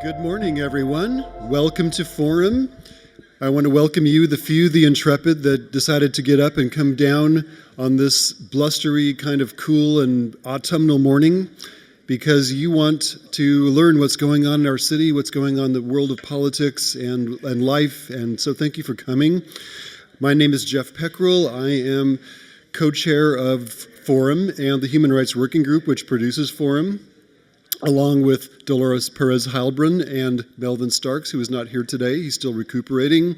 Good morning, everyone. Welcome to Forum. I want to welcome you, the few, the intrepid, that decided to get up and come down on this blustery, kind of cool and autumnal morning because you want to learn what's going on in our city, what's going on in the world of politics and life, and so thank you for coming. My name is Jeff Peckrell. I am co-chair of Forum and the Human Rights Working Group, which produces Forum, along with Dolores Perez-Heilbrunn and Melvin Starks, who is not here today. He's still recuperating.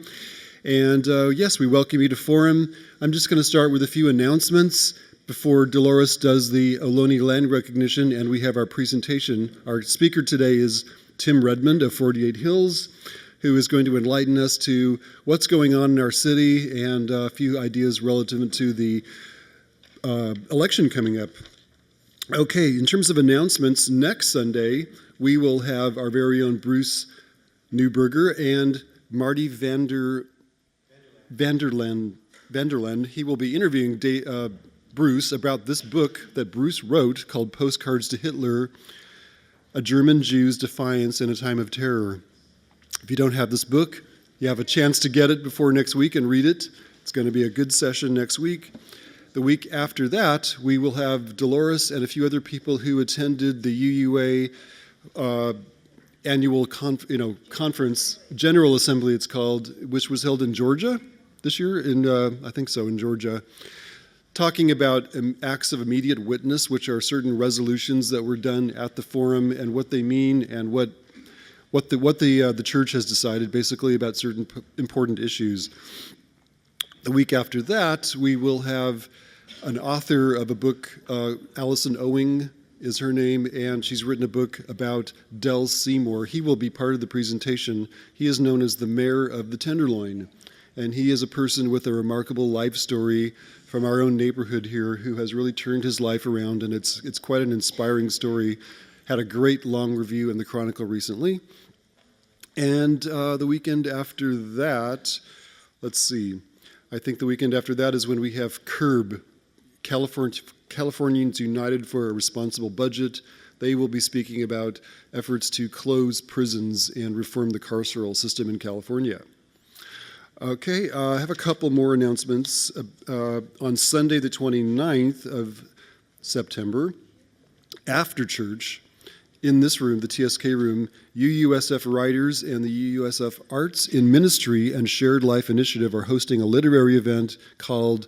And yes, we welcome you to Forum. I'm just going to start with a few announcements before Dolores does the Ohlone land recognition and we have our presentation. Our speaker today is Tim Redmond of 48 Hills, who is going to enlighten us to what's going on in our city and a few ideas relative to the election coming up. Okay, in terms of announcements, next Sunday, we will have our very own Bruce Newberger and Marty Vanderland. He will be interviewing Bruce about this book that Bruce wrote called Postcards to Hitler, A German Jew's Defiance in a Time of Terror. If you don't have this book, you have a chance to get it before next week and read it. It's going to be a good session next week. The week after that, we will have Dolores and a few other people who attended the UUA annual conference, General Assembly it's called, which was held in Georgia this year, I think so, in Georgia, talking about acts of immediate witness, which are certain resolutions that were done at the forum and what they mean and what the church has decided basically about certain important issues. The week after that, we will have an author of a book, Allison Owing is her name, and she's written a book about Del Seymour. He will be part of the presentation. He is known as the mayor of the Tenderloin, and he is a person with a remarkable life story from our own neighborhood here who has really turned his life around, and it's quite an inspiring story. Had a great long review in the Chronicle recently. And the weekend after that, let's see, I think the weekend after that is when we have CURB, Californians United for a Responsible Budget. They will be speaking about efforts to close prisons and reform the carceral system in California. Okay, I have a couple more announcements. On Sunday, the 29th of September, after church, in this room, the TSK room, UUSF Writers and the UUSF Arts in Ministry and Shared Life Initiative are hosting a literary event called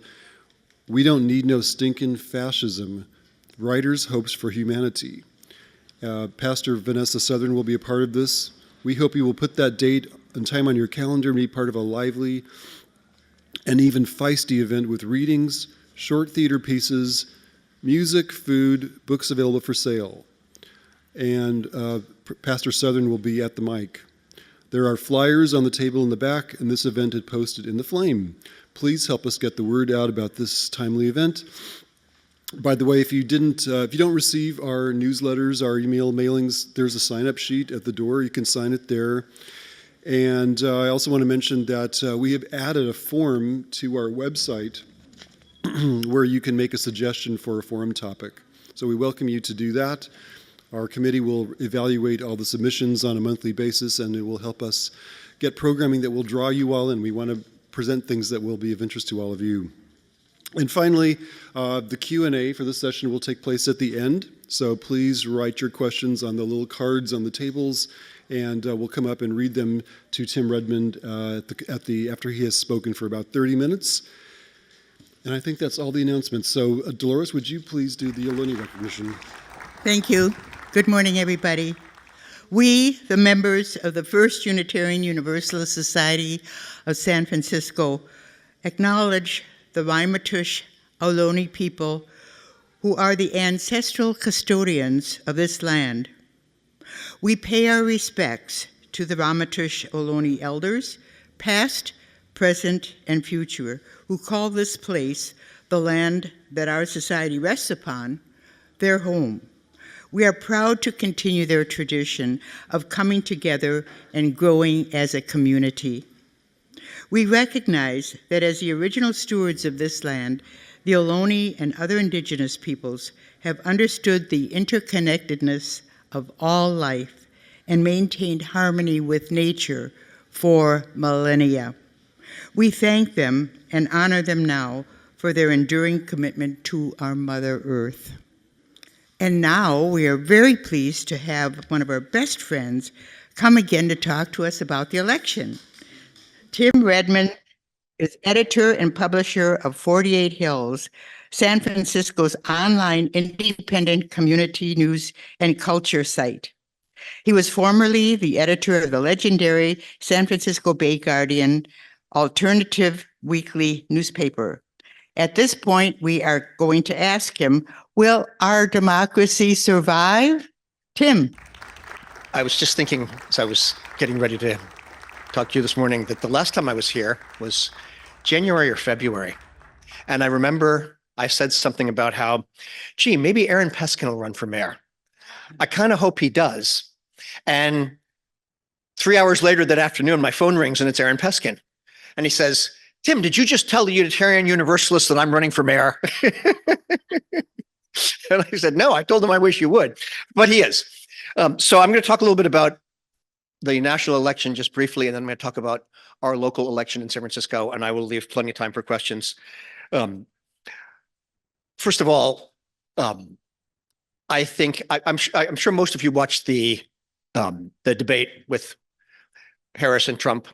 We Don't Need No Stinkin' Fascism, Writers' Hopes for Humanity. Pastor Vanessa Southern will be a part of this. We hope you will put that date and time on your calendar and be part of a lively and even feisty event with readings, short theater pieces, music, food, books available for sale. And Pastor Southern will be at the mic. There are flyers on the table in the back, and this event is posted in the Flame. Please help us get the word out about this timely event. By the way, if you don't receive our newsletters, our email mailings, there's a sign-up sheet at the door. You can sign it there. And I also want to mention that we have added a form to our website where you can make a suggestion for a forum topic. So we welcome you to do that. Our committee will evaluate all the submissions on a monthly basis, and it will help us get programming that will draw you all in. We want to present things that will be of interest to all of you. And finally, the Q&A for this session will take place at the end, so please write your questions on the little cards on the tables, and we'll come up and read them to Tim Redmond after he has spoken for about 30 minutes. And I think that's all the announcements. So, Dolores, would you please do the Ohlone recognition? Thank you. Good morning, everybody. We, the members of the First Unitarian Universalist Society of San Francisco, acknowledge the Ramaytush Ohlone people who are the ancestral custodians of this land. We pay our respects to the Ramaytush Ohlone elders, past, present, and future, who call this place, the land that our society rests upon, their home. We are proud to continue their tradition of coming together and growing as a community. We recognize that as the original stewards of this land, the Ohlone and other indigenous peoples have understood the interconnectedness of all life and maintained harmony with nature for millennia. We thank them and honor them now for their enduring commitment to our Mother Earth. And now we are very pleased to have one of our best friends come again to talk to us about the election. Tim Redmond is editor and publisher of 48 Hills, San Francisco's online independent community news and culture site. He was formerly the editor of the legendary San Francisco Bay Guardian alternative weekly newspaper. At this point, we are going to ask him, will our democracy survive? Tim. I was just thinking as I was getting ready to talk to you this morning that the last time I was here was January or February. And I remember I said something about how, gee, maybe Aaron Peskin will run for mayor. I kind of hope he does. And 3 hours later that afternoon, my phone rings and it's Aaron Peskin. And he says, Tim, did you just tell the Unitarian Universalists that I'm running for mayor? And I said, no, I told him I wish you would, but he is. So I'm going to talk a little bit about the national election just briefly, and then I'm going to talk about our local election in San Francisco, and I will leave plenty of time for questions. First of all, I think I'm sure most of you watched the debate with Harris and Trump.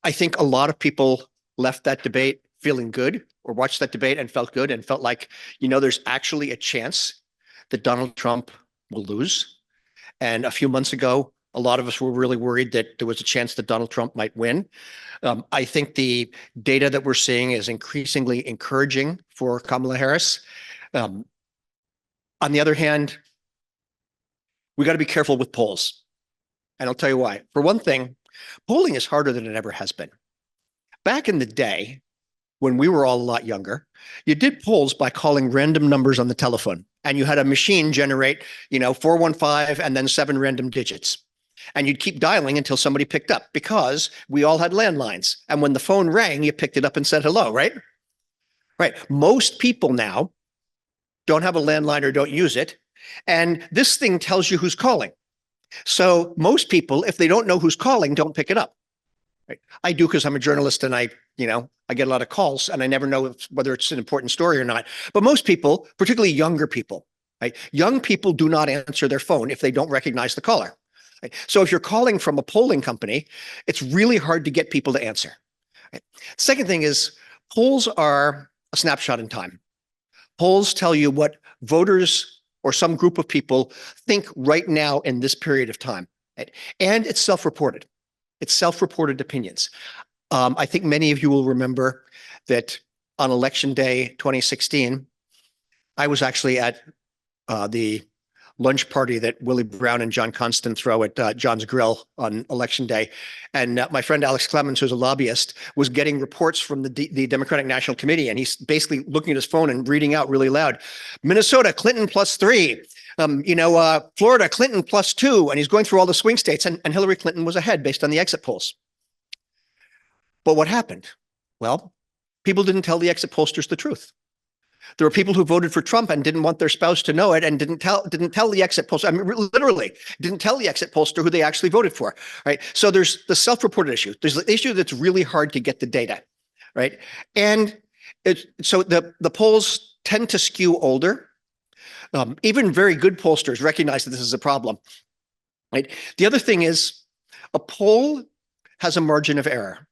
I think a lot of people left that debate feeling good, or watched that debate and felt good and felt like, you know, there's actually a chance that Donald Trump will lose. And a few months ago, a lot of us were really worried that there was a chance that Donald Trump might win. I think the data that we're seeing is increasingly encouraging for Kamala Harris. On the other hand, we got to be careful with polls. And I'll tell you why. For one thing, polling is harder than it ever has been. Back in the day, when we were all a lot younger, you did polls by calling random numbers on the telephone, and you had a machine generate, 415 and then 7 random digits. And you'd keep dialing until somebody picked up, because we all had landlines. And when the phone rang, you picked it up and said hello, right? Right. Most people now don't have a landline or don't use it. And this thing tells you who's calling. So most people, if they don't know who's calling, don't pick it up. Right? I do, because I'm a journalist and I get a lot of calls and I never know whether it's an important story or not. But most people, particularly younger people, right? Young people do not answer their phone if they don't recognize the caller. Right? So if you're calling from a polling company, it's really hard to get people to answer. Right? Second thing is, polls are a snapshot in time. Polls tell you what voters or some group of people think right now in this period of time. Right? And it's self-reported. It's self-reported opinions. I think many of you will remember that on Election Day 2016, I was actually at the lunch party that Willie Brown and John Constant throw at John's Grill on Election Day. And my friend Alex Clemens, who's a lobbyist, was getting reports from the Democratic National Committee. And he's basically looking at his phone and reading out really loud, Minnesota, Clinton +3. Florida, Clinton +2, and he's going through all the swing states, and Hillary Clinton was ahead based on the exit polls. But what happened? Well, people didn't tell the exit pollsters the truth. There were people who voted for Trump and didn't want their spouse to know it, and didn't tell the exit pollster. I mean, literally didn't tell the exit pollster who they actually voted for. Right. So there's the self-reported issue. There's the issue that's really hard to get the data. Right. And so the polls tend to skew older. Even very good pollsters recognize that this is a problem. Right? The other thing is, a poll has a margin of error.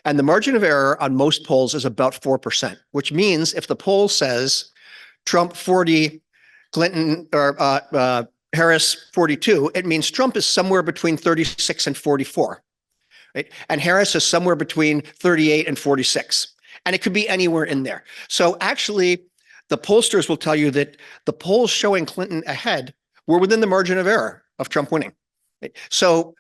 And the margin of error on most polls is about 4%, which means if the poll says Trump 40, Clinton or Harris 42, it means Trump is somewhere between 36 and 44. Right? And Harris is somewhere between 38 and 46. And it could be anywhere in there. So actually, the pollsters will tell you that the polls showing Clinton ahead were within the margin of error of Trump winning. Right? So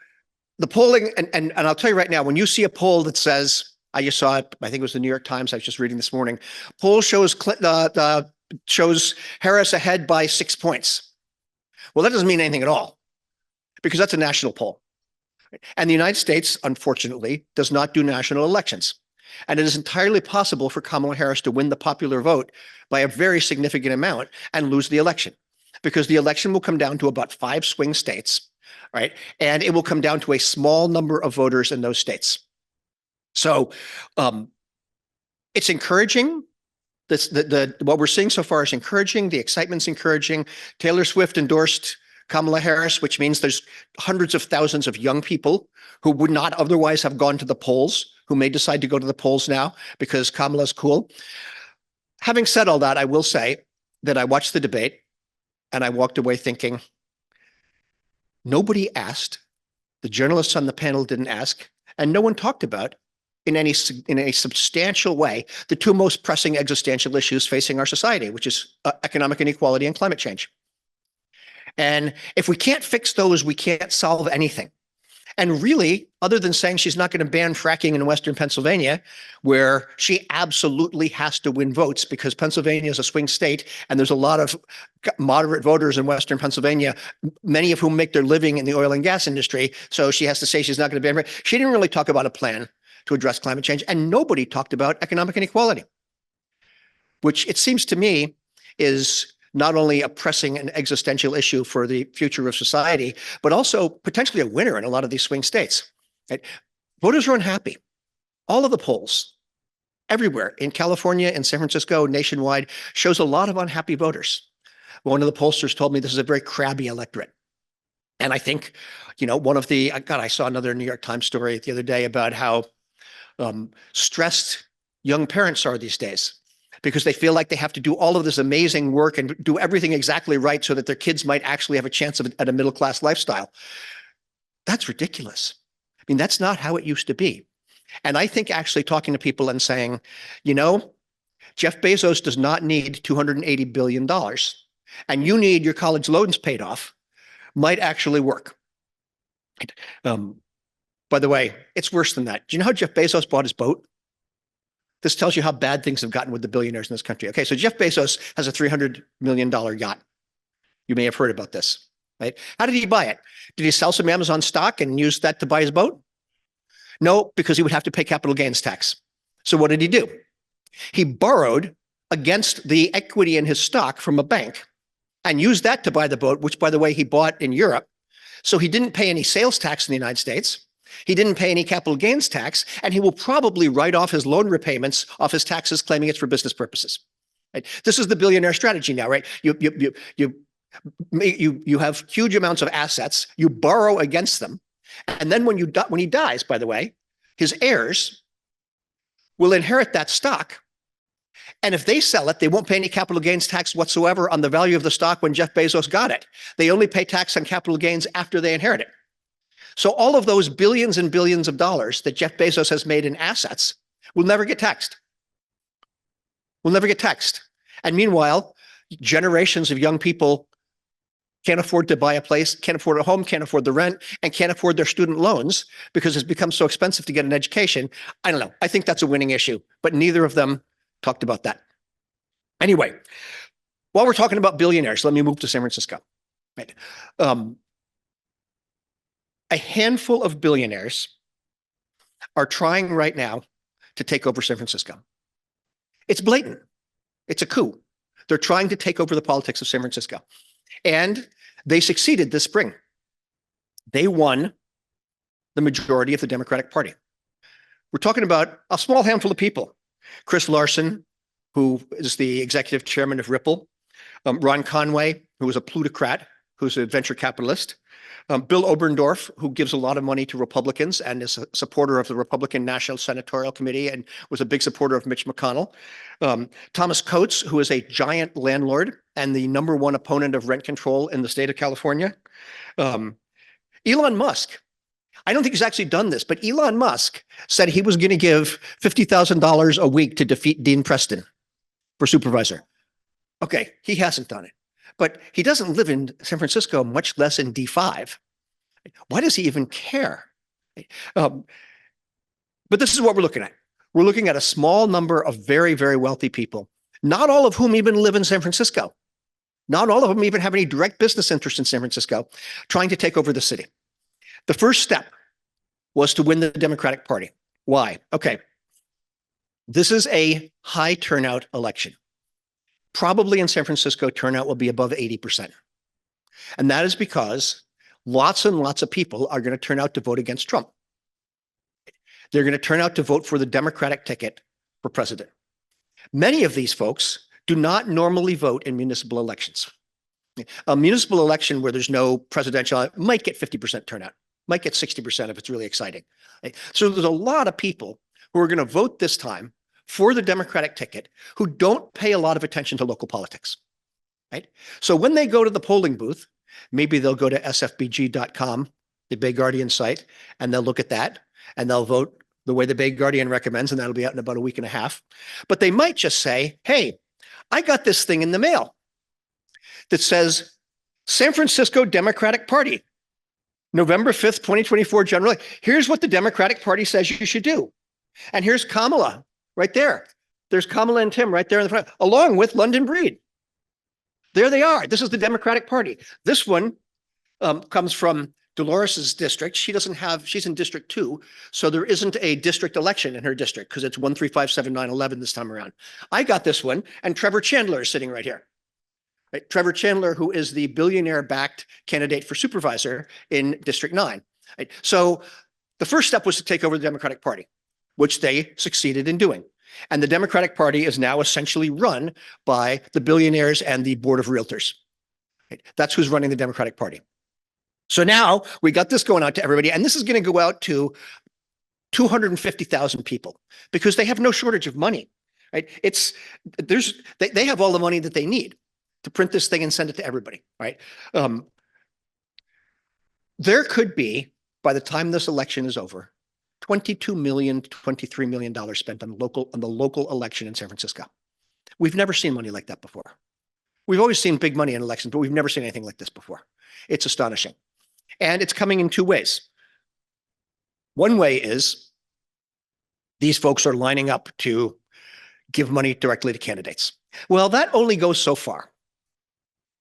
the polling, and I'll tell you right now, when you see a poll that says, I just saw it, I think it was the New York Times, I was just reading this morning, poll shows shows Harris ahead by 6 points. Well, that doesn't mean anything at all, because that's a national poll. And the United States, unfortunately, does not do national elections. And it is entirely possible for Kamala Harris to win the popular vote by a very significant amount and lose the election. because the election will come down to about 5 swing states, right? And it will come down to a small number of voters in those states. So it's encouraging. What we're seeing so far is encouraging. The excitement's encouraging. Taylor Swift endorsed Kamala Harris, which means there's hundreds of thousands of young people who would not otherwise have gone to the polls, who may decide to go to the polls now because Kamala's cool. Having said all that, I will say that I watched the debate and I walked away thinking, nobody asked, the journalists on the panel didn't ask, and no one talked about in a substantial way the 2 most pressing existential issues facing our society, which is economic inequality and climate change. And if we can't fix those, we can't solve anything. And really, other than saying she's not going to ban fracking in Western Pennsylvania, where she absolutely has to win votes because Pennsylvania is a swing state and there's a lot of moderate voters in Western Pennsylvania, many of whom make their living in the oil and gas industry. So she has to say she's not going to ban. She didn't really talk about a plan to address climate change, and nobody talked about economic inequality, which it seems to me is not only a pressing and existential issue for the future of society, but also potentially a winner in a lot of these swing states. Right? Voters are unhappy. All of the polls, everywhere in California and San Francisco, nationwide, shows a lot of unhappy voters. One of the pollsters told me this is a very crabby electorate. And I think, one of the, God, I saw another New York Times story the other day about how stressed young parents are these days, because they feel like they have to do all of this amazing work and do everything exactly right so that their kids might actually have a chance at a middle-class lifestyle. That's ridiculous. I mean, that's not how it used to be. And I think actually talking to people and saying, Jeff Bezos does not need $280 billion, and you need your college loans paid off, might actually work. By the way, it's worse than that. Do you know how Jeff Bezos bought his boat? This tells you how bad things have gotten with the billionaires in this country. Okay, so Jeff Bezos has a $300 million yacht. You may have heard about this, right? How did he buy it? Did he sell some Amazon stock and use that to buy his boat? No, because he would have to pay capital gains tax. So what did he do? He borrowed against the equity in his stock from a bank and used that to buy the boat, which, by the way, he bought in Europe. So he didn't pay any sales tax in the United States. He didn't pay any capital gains tax, and he will probably write off his loan repayments off his taxes, claiming it's for business purposes. Right? This is the billionaire strategy now, right? You have huge amounts of assets, you borrow against them, and then when he dies, by the way, his heirs will inherit that stock. And if they sell it, they won't pay any capital gains tax whatsoever on the value of the stock when Jeff Bezos got it. They only pay tax on capital gains after they inherit it. So all of those billions and billions of dollars that Jeff Bezos has made in assets will never get taxed. Will never get taxed. And meanwhile, generations of young people can't afford to buy a place, can't afford a home, can't afford the rent, and can't afford their student loans because it's become so expensive to get an education. I don't know. I think that's a winning issue, but neither of them talked about that. Anyway, while we're talking about billionaires, let me move to San Francisco. Right. A handful of billionaires are trying right now to take over San Francisco. It's blatant. It's a coup. They're trying to take over the politics of San Francisco. And they succeeded this spring. They won the majority of the Democratic Party. We're talking about a small handful of people. Chris Larson, who is the executive chairman of Ripple. Ron Conway, who is a plutocrat, who's a venture capitalist. Bill Oberndorf, who gives a lot of money to Republicans and is a supporter of the Republican National Senatorial Committee and was a big supporter of Mitch McConnell. Thomas Coates, who is a giant landlord and the #1 opponent of rent control in the state of California. Elon Musk. I don't think he's actually done this, but Elon Musk said he was going to give $50,000 a week to defeat Dean Preston for supervisor. Okay, he hasn't done it. But he doesn't live in San Francisco, much less in D5. Why does he even care? But this is what we're looking at. We're looking at a small number of very, very wealthy people, not all of whom even live in San Francisco. Not all of them even have any direct business interest in San Francisco, trying to take over the city. The first step was to win the Democratic Party. Why? Okay. This is a high turnout election. Probably in San Francisco, turnout will be above 80%. And that is because lots and lots of people are going to turn out to vote against Trump. They're going to turn out to vote for the Democratic ticket for president. Many of these folks do not normally vote in municipal elections. A municipal election where there's no presidential might get 50% turnout, might get 60% if it's really exciting. So there's a lot of people who are going to vote this time for the Democratic ticket who don't pay a lot of attention to local politics. Right? So when they go to the polling booth, maybe they'll go to sfbg.com, the Bay Guardian site, and they'll look at that and they'll vote the way the Bay Guardian recommends, and that'll be out in about a week and a half. But they might just say, hey, I got this thing in the mail that says San Francisco Democratic Party, November 5th, 2024 general. Here's what the Democratic Party says you should do. And here's Kamala right there. There's Kamala and Tim right there in the front, along with London Breed. There they are. This is the Democratic Party. This one comes from Dolores's district. She's in District 2, so there isn't a district election in her district because it's 1, 3, 5, 7, 9, 11 this time around. I got this one, and Trevor Chandler is sitting right here. Right? Trevor Chandler, who is the billionaire-backed candidate for supervisor in District 9. Right? So the first step was to take over the Democratic Party, which they succeeded in doing. And the Democratic Party is now essentially run by the billionaires and the board of realtors. Right? That's who's running the Democratic Party. So now we got this going out to everybody, and this is going to go out to 250,000 people because they have no shortage of money. Right? They have all the money that they need to print this thing and send it to everybody. Right? There could be, by the time this election is over, $22 million to $23 million spent on the local election in San Francisco. We've never seen money like that before. We've always seen big money in elections, but we've never seen anything like this before. It's astonishing. And it's coming in two ways. One way is these folks are lining up to give money directly to candidates. Well, that only goes so far.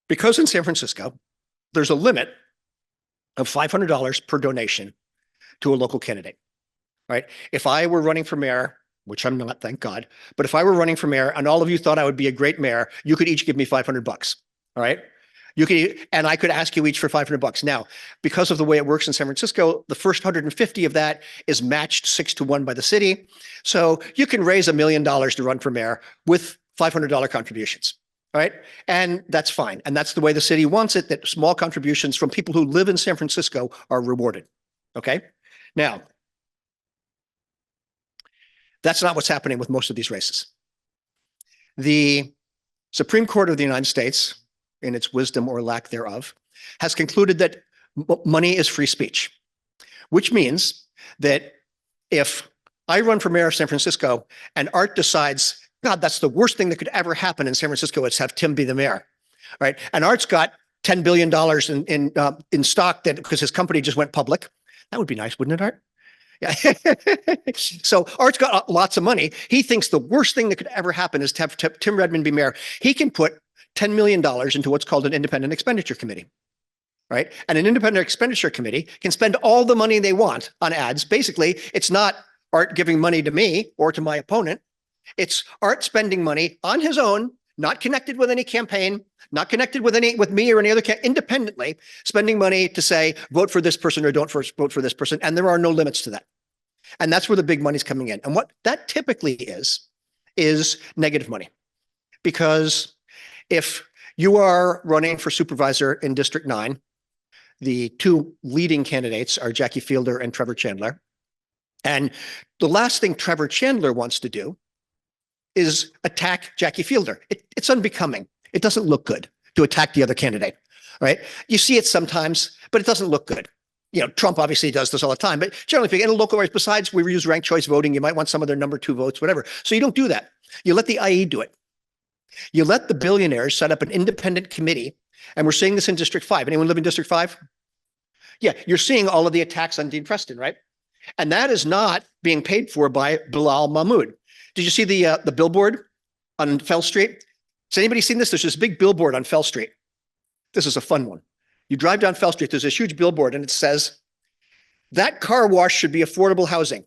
Because in San Francisco, there's a limit of $500 per donation to a local candidate. Right? If I were running for mayor, which I'm not, thank God, but if I were running for mayor and all of you thought I would be a great mayor, you could each give me $500. All right? And I could ask you each for $500. Now, because of the way it works in San Francisco, the first 150 of that is matched 6-1 by the city. So you can raise $1 million to run for mayor with $500 contributions. All right? And that's fine. And that's the way the city wants it, that small contributions from people who live in San Francisco are rewarded. Okay? Now, that's not what's happening with most of these races. The Supreme Court of the United States, in its wisdom or lack thereof, has concluded that money is free speech, which means that if I run for mayor of San Francisco and Art decides, God, that's the worst thing that could ever happen in San Francisco is have Tim be the mayor, right? And Art's got $10 billion in stock that because his company just went public. That would be nice, wouldn't it, Art? Yeah. So Art's got lots of money. He thinks the worst thing that could ever happen is to have Tim Redmond be mayor. He can put $10 million into what's called an independent expenditure committee, right? And an independent expenditure committee can spend all the money they want on ads. Basically, it's not Art giving money to me or to my opponent. It's Art spending money on his own, not connected with any campaign, not connected with me or any other independently, spending money to say, vote for this person or don't vote for this person. And there are no limits to that. And that's where the big money's coming in. And what that typically is negative money. Because if you are running for supervisor in District 9, the two leading candidates are Jackie Fielder and Trevor Chandler. And the last thing Trevor Chandler wants to do is attack Jackie Fielder. It's unbecoming. It doesn't look good to attack the other candidate, right? You see it sometimes, but it doesn't look good. You know, Trump obviously does this all the time, but generally speaking, in a local race, besides we use ranked choice voting, you might want some of their number 2 votes, whatever. So you don't do that. You let the IE do it. You let the billionaires set up an independent committee, and we're seeing this in District 5. Anyone live in District 5? Yeah, you're seeing all of the attacks on Dean Preston, right? And that is not being paid for by Bilal Mahmoud. Did you see the billboard on Fell Street? Has anybody seen this? There's this big billboard on Fell Street. This is a fun one. You drive down Fell Street, there's this huge billboard, and it says, that car wash should be affordable housing.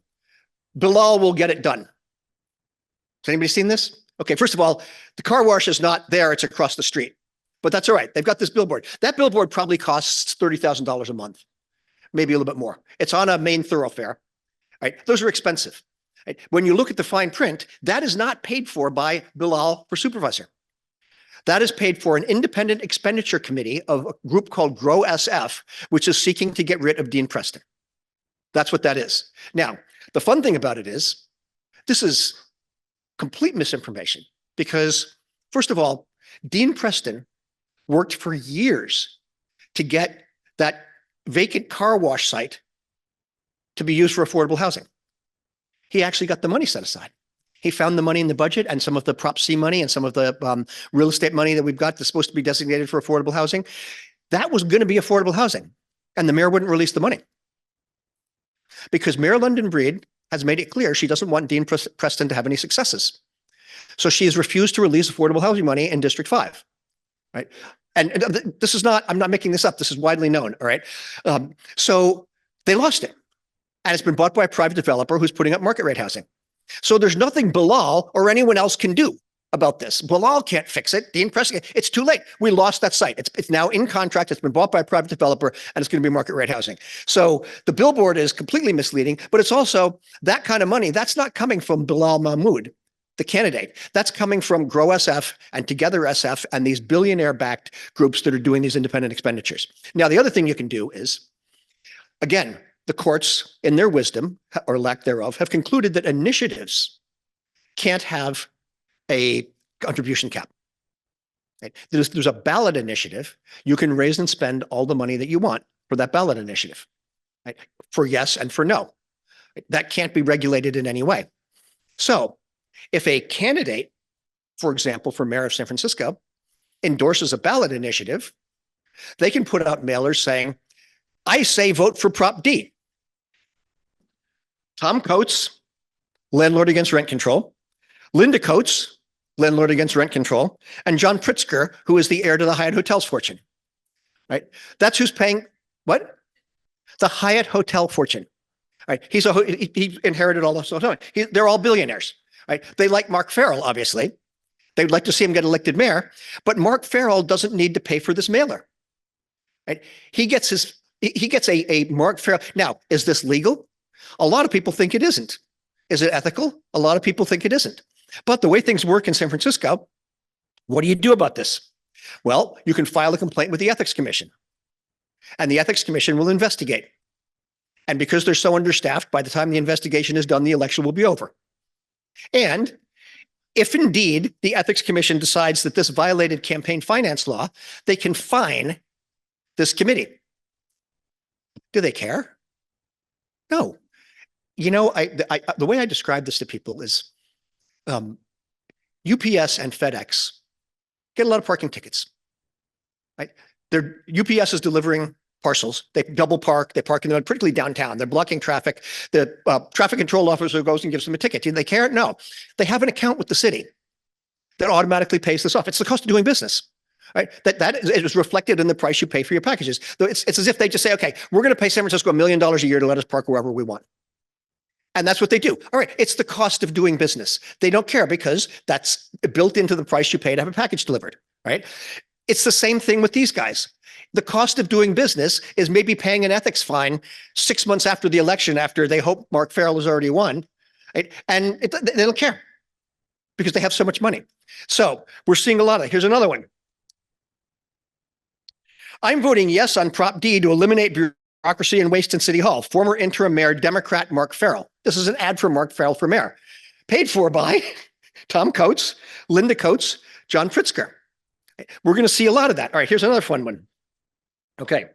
Bilal will get it done. Has anybody seen this? Okay, first of all, the car wash is not there, it's across the street. but that's all right. They've got this billboard. That billboard probably costs $30,000 a month, maybe a little bit more. It's on a main thoroughfare, right? Those are expensive. Right? When you look at the fine print, that is not paid for by Bilal for supervisor. That is paid for an independent expenditure committee of a group called Grow SF, which is seeking to get rid of Dean Preston. That's what that is. Now, the fun thing about it is, this is complete misinformation because, first of all, Dean Preston worked for years to get that vacant car wash site to be used for affordable housing. He actually got the money set aside. He found the money in the budget and some of the Prop C money and some of the real estate money that we've got that's supposed to be designated for affordable housing. That was going to be affordable housing. And the mayor wouldn't release the money. Because Mayor London Breed has made it clear she doesn't want Dean Preston to have any successes. So she has refused to release affordable housing money in District 5. Right? And this is not, I'm not making this up. This is widely known. All right. So they lost it. And it's been bought by a private developer who's putting up market rate housing. So there's nothing Bilal or anyone else can do about this. Bilal can't fix it. Dean Preston, it's too late. We lost that site. It's now in contract. It's been bought by a private developer and it's going to be market rate housing. So the billboard is completely misleading, but it's also that kind of money. That's not coming from Bilal Mahmoud, the candidate. That's coming from Grow SF and Together SF and these billionaire-backed groups that are doing these independent expenditures. Now, the other thing you can do is, again, the courts, in their wisdom or lack thereof, have concluded that initiatives can't have a contribution cap. Right? There's a ballot initiative. You can raise and spend all the money that you want for that ballot initiative, right? For yes and for no. That can't be regulated in any way. So if a candidate, for example, for mayor of San Francisco, endorses a ballot initiative, they can put out mailers saying, I say vote for Prop D. Tom Coates, landlord against rent control. Linda Coates, landlord against rent control. And John Pritzker, who is the heir to the Hyatt Hotels fortune. Right? That's who's paying what? The Hyatt Hotel fortune. Right? He inherited all those. They're all billionaires. Right? They like Mark Farrell, obviously. They'd like to see him get elected mayor, but Mark Farrell doesn't need to pay for this mailer. Right? He gets a Mark Farrell. Now, is this legal? A lot of people think it isn't. Is it ethical? A lot of people think it isn't. But the way things work in San Francisco, what do you do about this? Well, you can file a complaint with the Ethics Commission, and the Ethics Commission will investigate. And because they're so understaffed, by the time the investigation is done, the election will be over. And if indeed the Ethics Commission decides that this violated campaign finance law, they can fine this committee. Do they care? No. You know, the way I describe this to people is UPS and FedEx get a lot of parking tickets. Right? UPS is delivering parcels. They double park. They park in the particularly downtown. They're blocking traffic. The traffic control officer goes and gives them a ticket. Do they care? No. They have an account with the city that automatically pays this off. It's the cost of doing business. Right? That is reflected in the price you pay for your packages. It's as if they just say, okay, we're going to pay San Francisco $1 million a year to let us park wherever we want. And that's what they do. All right, it's the cost of doing business. They don't care because that's built into the price you pay to have a package delivered, right? It's the same thing with these guys. The cost of doing business is maybe paying an ethics fine 6 months after the election, after they hope Mark Farrell has already won, right? And they don't care because they have so much money. So we're seeing a lot of it. Here's another one. I'm voting yes on Prop D to eliminate bureaucracy and waste in City Hall. Former interim mayor, Democrat Mark Farrell. This is an ad for Mark Farrell for mayor. Paid for by Tom Coates, Linda Coates, John Pritzker. We're going to see a lot of that. All right, here's another fun one. Okay.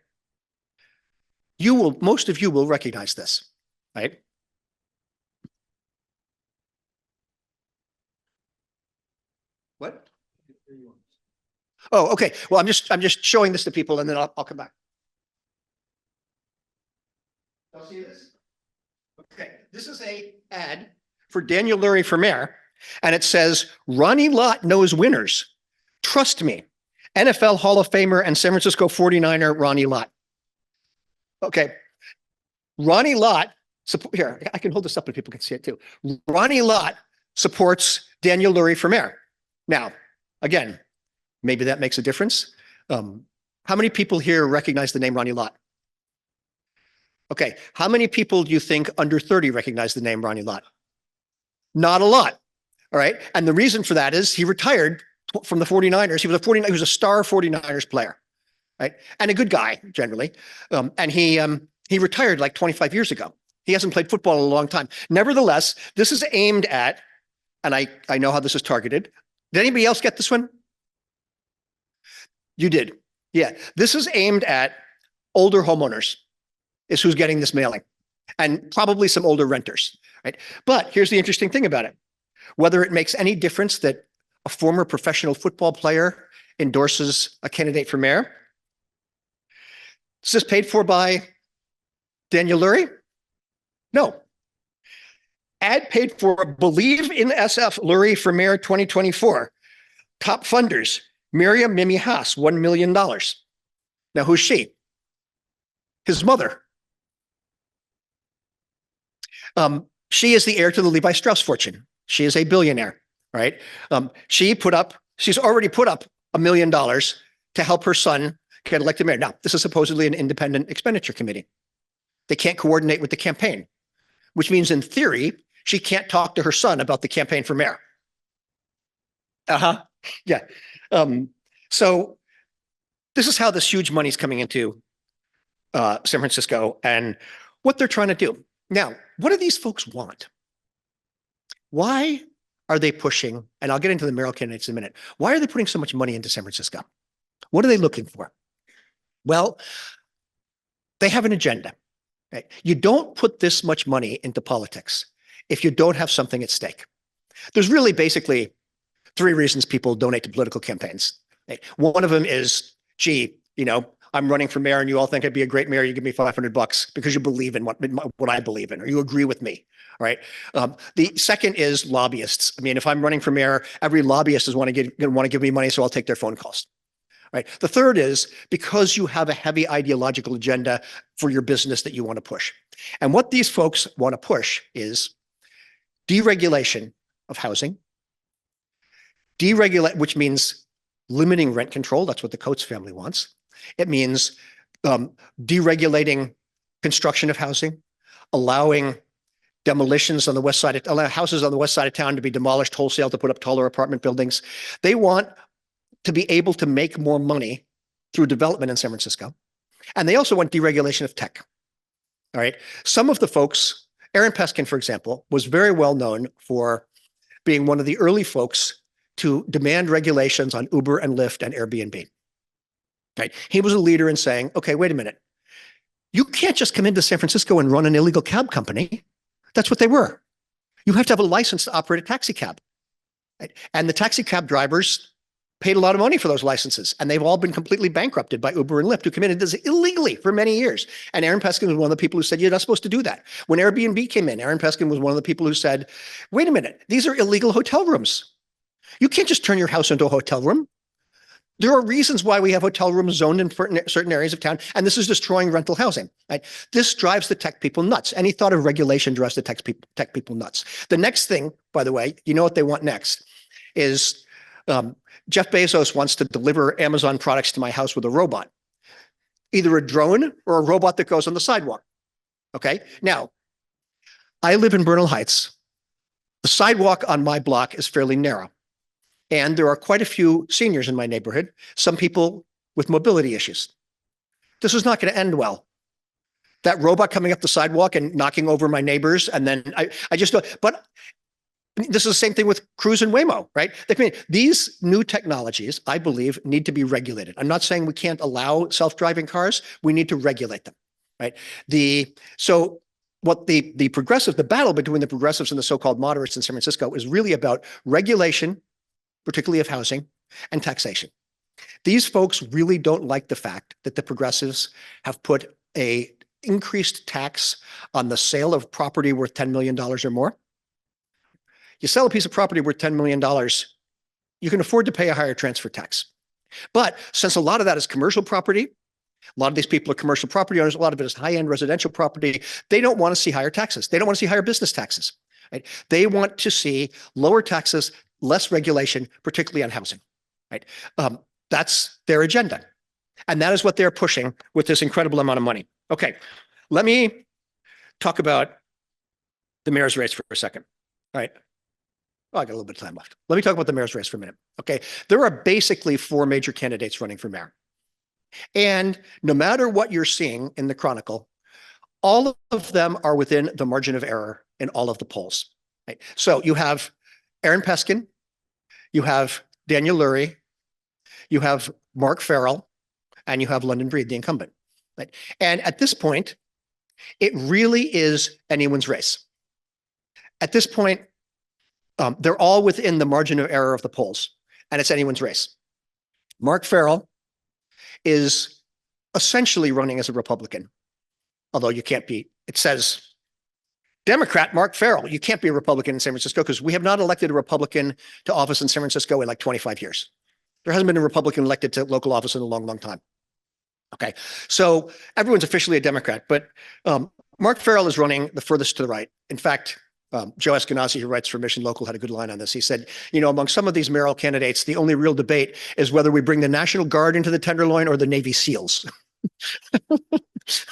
Most of you will recognize this, right? What? Oh, okay. Well, I'm just showing this to people and then I'll come back. Y'all see this? Okay. This is a ad for Daniel Lurie for mayor, and it says, Ronnie Lott knows winners. Trust me. NFL Hall of Famer and San Francisco 49er Ronnie Lott. Okay. Ronnie Lott, here, I can hold this up and people can see it too. Ronnie Lott supports Daniel Lurie for mayor. Now, again, Maybe that makes a difference. How many people here recognize the name Ronnie Lott? Okay. How many people do you think under 30 recognize the name Ronnie Lott? Not a lot. All right. And the reason for that is he retired from the 49ers. He was a star 49ers player, right? And a good guy generally. And he retired like 25 years ago. He hasn't played football in a long time. Nevertheless, this is aimed at, and I know how this is targeted. Did anybody else get this one? You did. Yeah. This is aimed at older homeowners is who's getting this mailing, and probably some older renters, right? But here's the interesting thing about it. Whether it makes any difference that a former professional football player endorses a candidate for mayor. Is this paid for by Daniel Lurie? No. Ad paid for Believe in SF Lurie for Mayor 2024. Top funders, Miriam Mimi Haas, $1 million. Now, who's she? His mother. She is the heir to the Levi Strauss fortune. She is a billionaire, right? She's already put up $1 million to help her son get elected mayor. Now, this is supposedly an independent expenditure committee. They can't coordinate with the campaign, which means in theory, she can't talk to her son about the campaign for mayor. Yeah. So this is how this huge money is coming into San Francisco and what they're trying to do. Now, what do these folks want? Why are they pushing, and I'll get into the mayoral candidates in a minute. Why are they putting so much money into San Francisco? What are they looking for? Well, they have an agenda. Right? You don't put this much money into politics if you don't have something at stake. There's really basically three reasons people donate to political campaigns. Right? One of them is, gee, I'm running for mayor and you all think I'd be a great mayor. You give me $500 because you believe in what I believe in, or you agree with me. Right. The second is lobbyists. I mean, if I'm running for mayor, every lobbyist is want to give me money, so I'll take their phone calls. Right. The third is because you have a heavy ideological agenda for your business that you want to push. And what these folks want to push is deregulation of housing, which means limiting rent control. That's what the Coates family wants. It means deregulating construction of housing, allowing demolitions on the west side, allow houses on the west side of town to be demolished wholesale to put up taller apartment buildings. They want to be able to make more money through development in San Francisco. And they also want deregulation of tech. All right. Some of the folks, Aaron Peskin, for example, was very well known for being one of the early folks to demand regulations on Uber and Lyft and Airbnb. Right. He was a leader in saying, okay, wait a minute. You can't just come into San Francisco and run an illegal cab company. That's what they were. You have to have a license to operate a taxi cab. Right? And the taxi cab drivers paid a lot of money for those licenses. And they've all been completely bankrupted by Uber and Lyft, who committed this illegally for many years. And Aaron Peskin was one of the people who said, you're not supposed to do that. When Airbnb came in, Aaron Peskin was one of the people who said, wait a minute, these are illegal hotel rooms. You can't just turn your house into a hotel room. There are reasons why we have hotel rooms zoned in certain areas of town, and this is destroying rental housing. Right? This drives the tech people nuts. Any thought of regulation drives the tech people nuts. The next thing, by the way, you know what they want next is Jeff Bezos wants to deliver Amazon products to my house with a robot, either a drone or a robot that goes on the sidewalk. Okay. Now, I live in Bernal Heights. The sidewalk on my block is fairly narrow. And there are quite a few seniors in my neighborhood, some people with mobility issues. This is not going to end well. That robot coming up the sidewalk and knocking over my neighbors, and then I just don't, but this is the same thing with Cruise and Waymo, right? These new technologies, I believe, need to be regulated. I'm not saying we can't allow self-driving cars. We need to regulate them, right? So what the battle between the progressives and the so-called moderates in San Francisco is really about regulation, particularly of housing, and taxation. These folks really don't like the fact that the progressives have put an increased tax on the sale of property worth $10 million or more. You sell a piece of property worth $10 million, you can afford to pay a higher transfer tax. But since a lot of that is commercial property, a lot of these people are commercial property owners, a lot of it is high-end residential property, they don't want to see higher taxes. They don't want to see higher business taxes. Right? They want to see lower taxes, less regulation, particularly on housing. Right? That's their agenda. And that is what they're pushing with this incredible amount of money. Okay, let me talk about the mayor's race for a second. All right. Oh, I got a little bit of time left. Let me talk about the mayor's race for a minute. Okay, there are basically 4 major candidates running for mayor. And no matter what you're seeing in the Chronicle, all of them are within the margin of error in all of the polls. Right? So you have Aaron Peskin, you have Daniel Lurie, you have Mark Farrell, and you have London Breed, the incumbent. Right? And at this point, it really is anyone's race. At this point, they're all within the margin of error of the polls, and it's anyone's race. Mark Farrell is essentially running as a Republican, although you can't be, it says Democrat Mark Farrell. You can't be a Republican in San Francisco because we have not elected a Republican to office in San Francisco in like 25 years. There hasn't been a Republican elected to local office in a long, long time. Okay, so everyone's officially a Democrat, but Mark Farrell is running the furthest to the right. In fact, Joe Eskenazi, who writes for Mission Local, had a good line on this. He said, you know, among some of these mayoral candidates, the only real debate is whether we bring the National Guard into the Tenderloin or the Navy SEALs.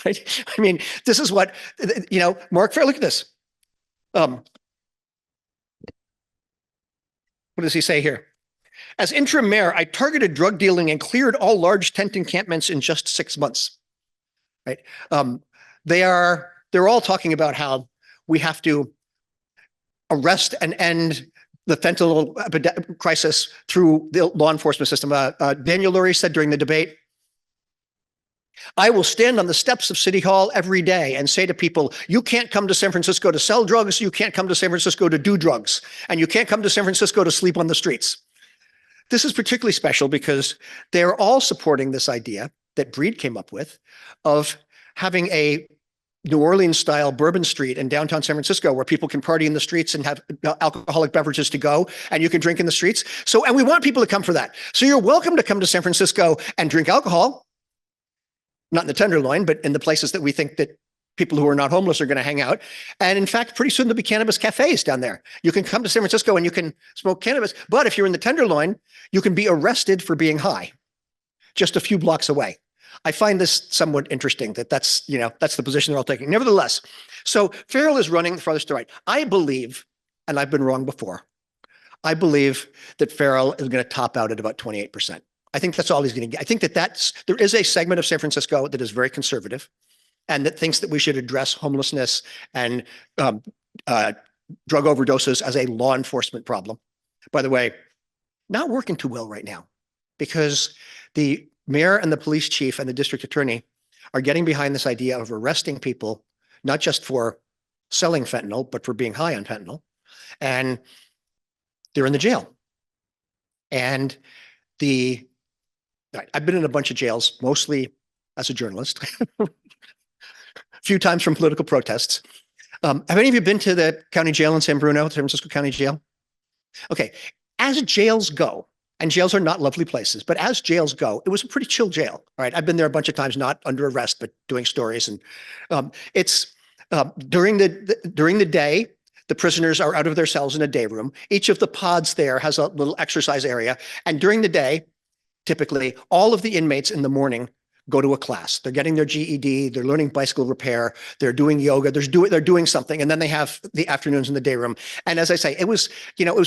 Right? I mean, this is what, you know, Mark Farrell, look at this. What does he say here? As interim mayor, I targeted drug dealing and cleared all large tent encampments in just 6 months. Right? They're all talking about how we have to arrest and end the fentanyl crisis through the law enforcement system. Daniel Lurie said during the debate, I will stand on the steps of City Hall every day and say to people, you can't come to San Francisco to sell drugs, you can't come to San Francisco to do drugs, and you can't come to San Francisco to sleep on the streets. This is particularly special because they're all supporting this idea that Breed came up with of having a New Orleans-style Bourbon Street in downtown San Francisco where people can party in the streets and have alcoholic beverages to go, and you can drink in the streets. So, and we want people to come for that. So you're welcome to come to San Francisco and drink alcohol, not in the Tenderloin, but in the places that we think that people who are not homeless are going to hang out. And in fact, pretty soon there'll be cannabis cafes down there. You can come to San Francisco and you can smoke cannabis. But if you're in the Tenderloin, you can be arrested for being high just a few blocks away. I find this somewhat interesting that that's the position they're all taking. Nevertheless, so Farrell is running the farthest to right. I believe, and I've been wrong before, I believe that Farrell is going to top out at about 28%. I think that's all he's going to get. I think that there is a segment of San Francisco that is very conservative and that thinks that we should address homelessness and drug overdoses as a law enforcement problem. By the way, not working too well right now because the mayor and the police chief and the district attorney are getting behind this idea of arresting people, not just for selling fentanyl, but for being high on fentanyl. And they're in the jail. And I've been in a bunch of jails, mostly as a journalist, a few times from political protests. Have any of you been to the county jail in San Bruno, San Francisco County Jail? Okay, as jails go, and jails are not lovely places, but as jails go, it was a pretty chill jail. All right, I've been there a bunch of times, not under arrest, but doing stories. And it's during the day, the prisoners are out of their cells in a day room. Each of the pods there has a little exercise area. And during the day, typically, all of the inmates in the morning go to a class. They're getting their GED, they're learning bicycle repair, they're doing yoga, they're doing something, and then they have the afternoons in the day room. And as I say, it was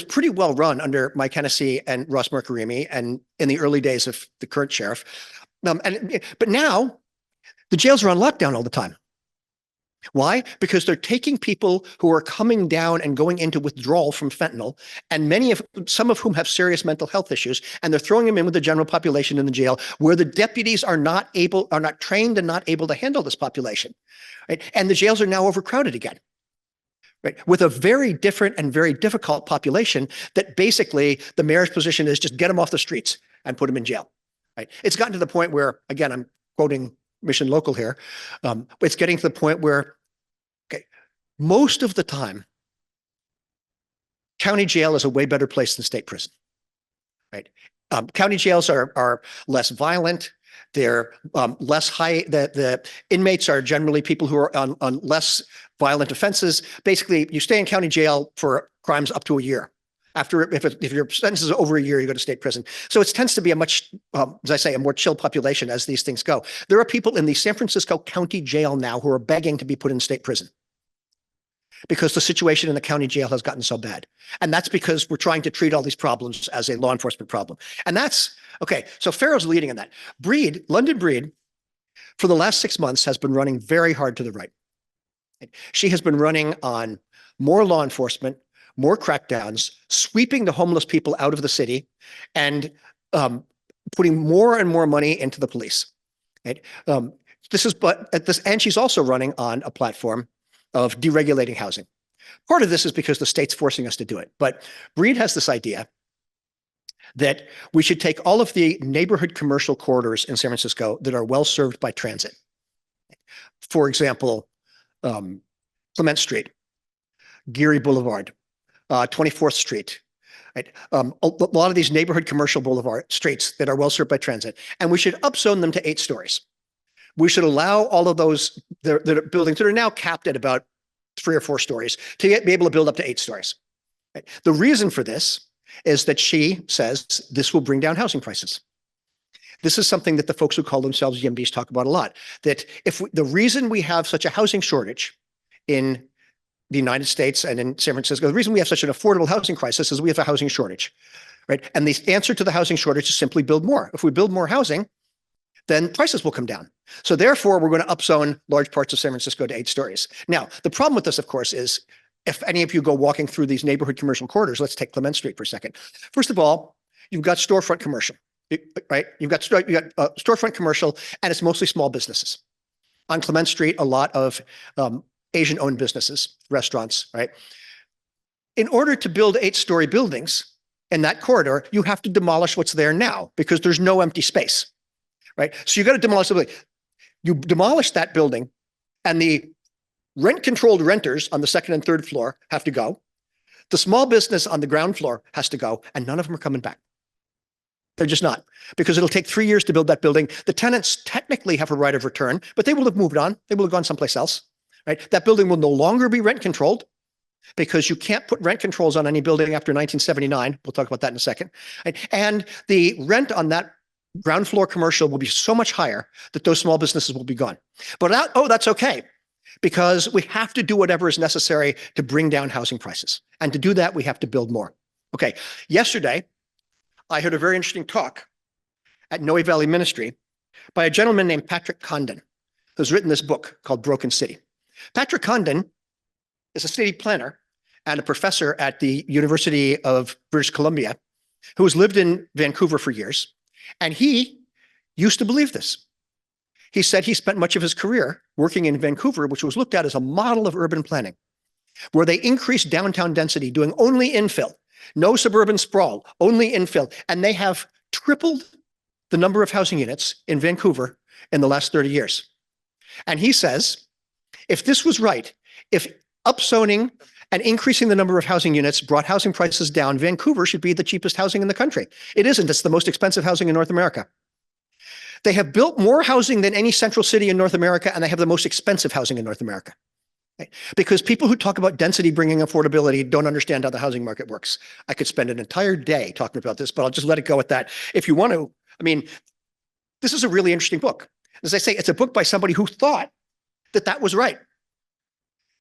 pretty well run under Mike Hennessy and Ross Mercury and in the early days of the current sheriff. But now the jails are on lockdown all the time. Why? Because they're taking people who are coming down and going into withdrawal from fentanyl, and some of whom have serious mental health issues, and they're throwing them in with the general population in the jail, where the deputies are not trained and not able to handle this population. Right? And the jails are now overcrowded again. Right? With a very different and very difficult population that basically the mayor's position is just get them off the streets and put them in jail. Right? It's gotten to the point where, again, I'm quoting Mission Local here, it's getting to the point where, most of the time, county jail is a way better place than state prison. Right? County jails are less violent. They're less high. The inmates are generally people who are on less violent offenses. Basically, you stay in county jail for crimes up to a year. If your sentence is over a year, you go to state prison. So it tends to be a much, as I say, a more chill population as these things go. There are people in the San Francisco County Jail now who are begging to be put in state prison because the situation in the county jail has gotten so bad. And that's because we're trying to treat all these problems as a law enforcement problem. And that's, okay, so Farrell's leading in that. Breed, London Breed, for the last 6 months has been running very hard to the right. She has been running on more law enforcement, more crackdowns, sweeping the homeless people out of the city, and putting more and more money into the police. Right? And she's also running on a platform of deregulating housing. Part of this is because the state's forcing us to do it. But Breed has this idea that we should take all of the neighborhood commercial corridors in San Francisco that are well served by transit. For example, Clement Street, Geary Boulevard, 24th Street, right? A lot of these neighborhood commercial boulevard streets that are well served by transit, and we should upzone them to 8 stories. We should allow all of those the buildings that are now capped at about 3 or 4 stories to be able to build up to 8 stories. Right? The reason for this is that she says this will bring down housing prices. This is something that the folks who call themselves YIMBYs talk about a lot, that the reason we have such a housing shortage in the United States and in San Francisco, the reason we have such an affordable housing crisis is we have a housing shortage, right? And the answer to the housing shortage is simply build more. If we build more housing, then prices will come down. So therefore, we're going to upzone large parts of San Francisco to 8 stories. Now, the problem with this, of course, is if any of you go walking through these neighborhood commercial corridors, let's take Clement Street for a second. First of all, you've got storefront commercial, right? You've got storefront commercial, and it's mostly small businesses. On Clement Street, a lot of Asian-owned businesses, restaurants, right? In order to build 8-story buildings in that corridor, you have to demolish what's there now because there's no empty space, right? So you got to demolish the building. You demolish that building, and the rent-controlled renters on the 2nd and 3rd floor have to go. The small business on the ground floor has to go, and none of them are coming back. They're just not, because it'll take 3 years to build that building. The tenants technically have a right of return, but they will have moved on. They will have gone someplace else, right? That building will no longer be rent-controlled because you can't put rent controls on any building after 1979. We'll talk about that in a second. Right? And the rent on that ground floor commercial will be so much higher that those small businesses will be gone. But that's okay, because we have to do whatever is necessary to bring down housing prices. And to do that, we have to build more. Okay, yesterday, I heard a very interesting talk at Noe Valley Ministry by a gentleman named Patrick Condon, who's written this book called Broken City. Patrick Condon is a city planner and a professor at the University of British Columbia who has lived in Vancouver for years. And he used to believe this. He said he spent much of his career working in Vancouver, which was looked at as a model of urban planning, where they increased downtown density, doing only infill, no suburban sprawl, only infill. And they have tripled the number of housing units in Vancouver in the last 30 years. And he says, if this was right, if upzoning and increasing the number of housing units brought housing prices down, Vancouver should be the cheapest housing in the country. It isn't. It's the most expensive housing in North America. They have built more housing than any central city in North America, and they have the most expensive housing in North America. Right? Because people who talk about density bringing affordability don't understand how the housing market works. I could spend an entire day talking about this, but I'll just let it go at that. If you want to, I mean, this is a really interesting book. As I say, it's a book by somebody who thought that that was right.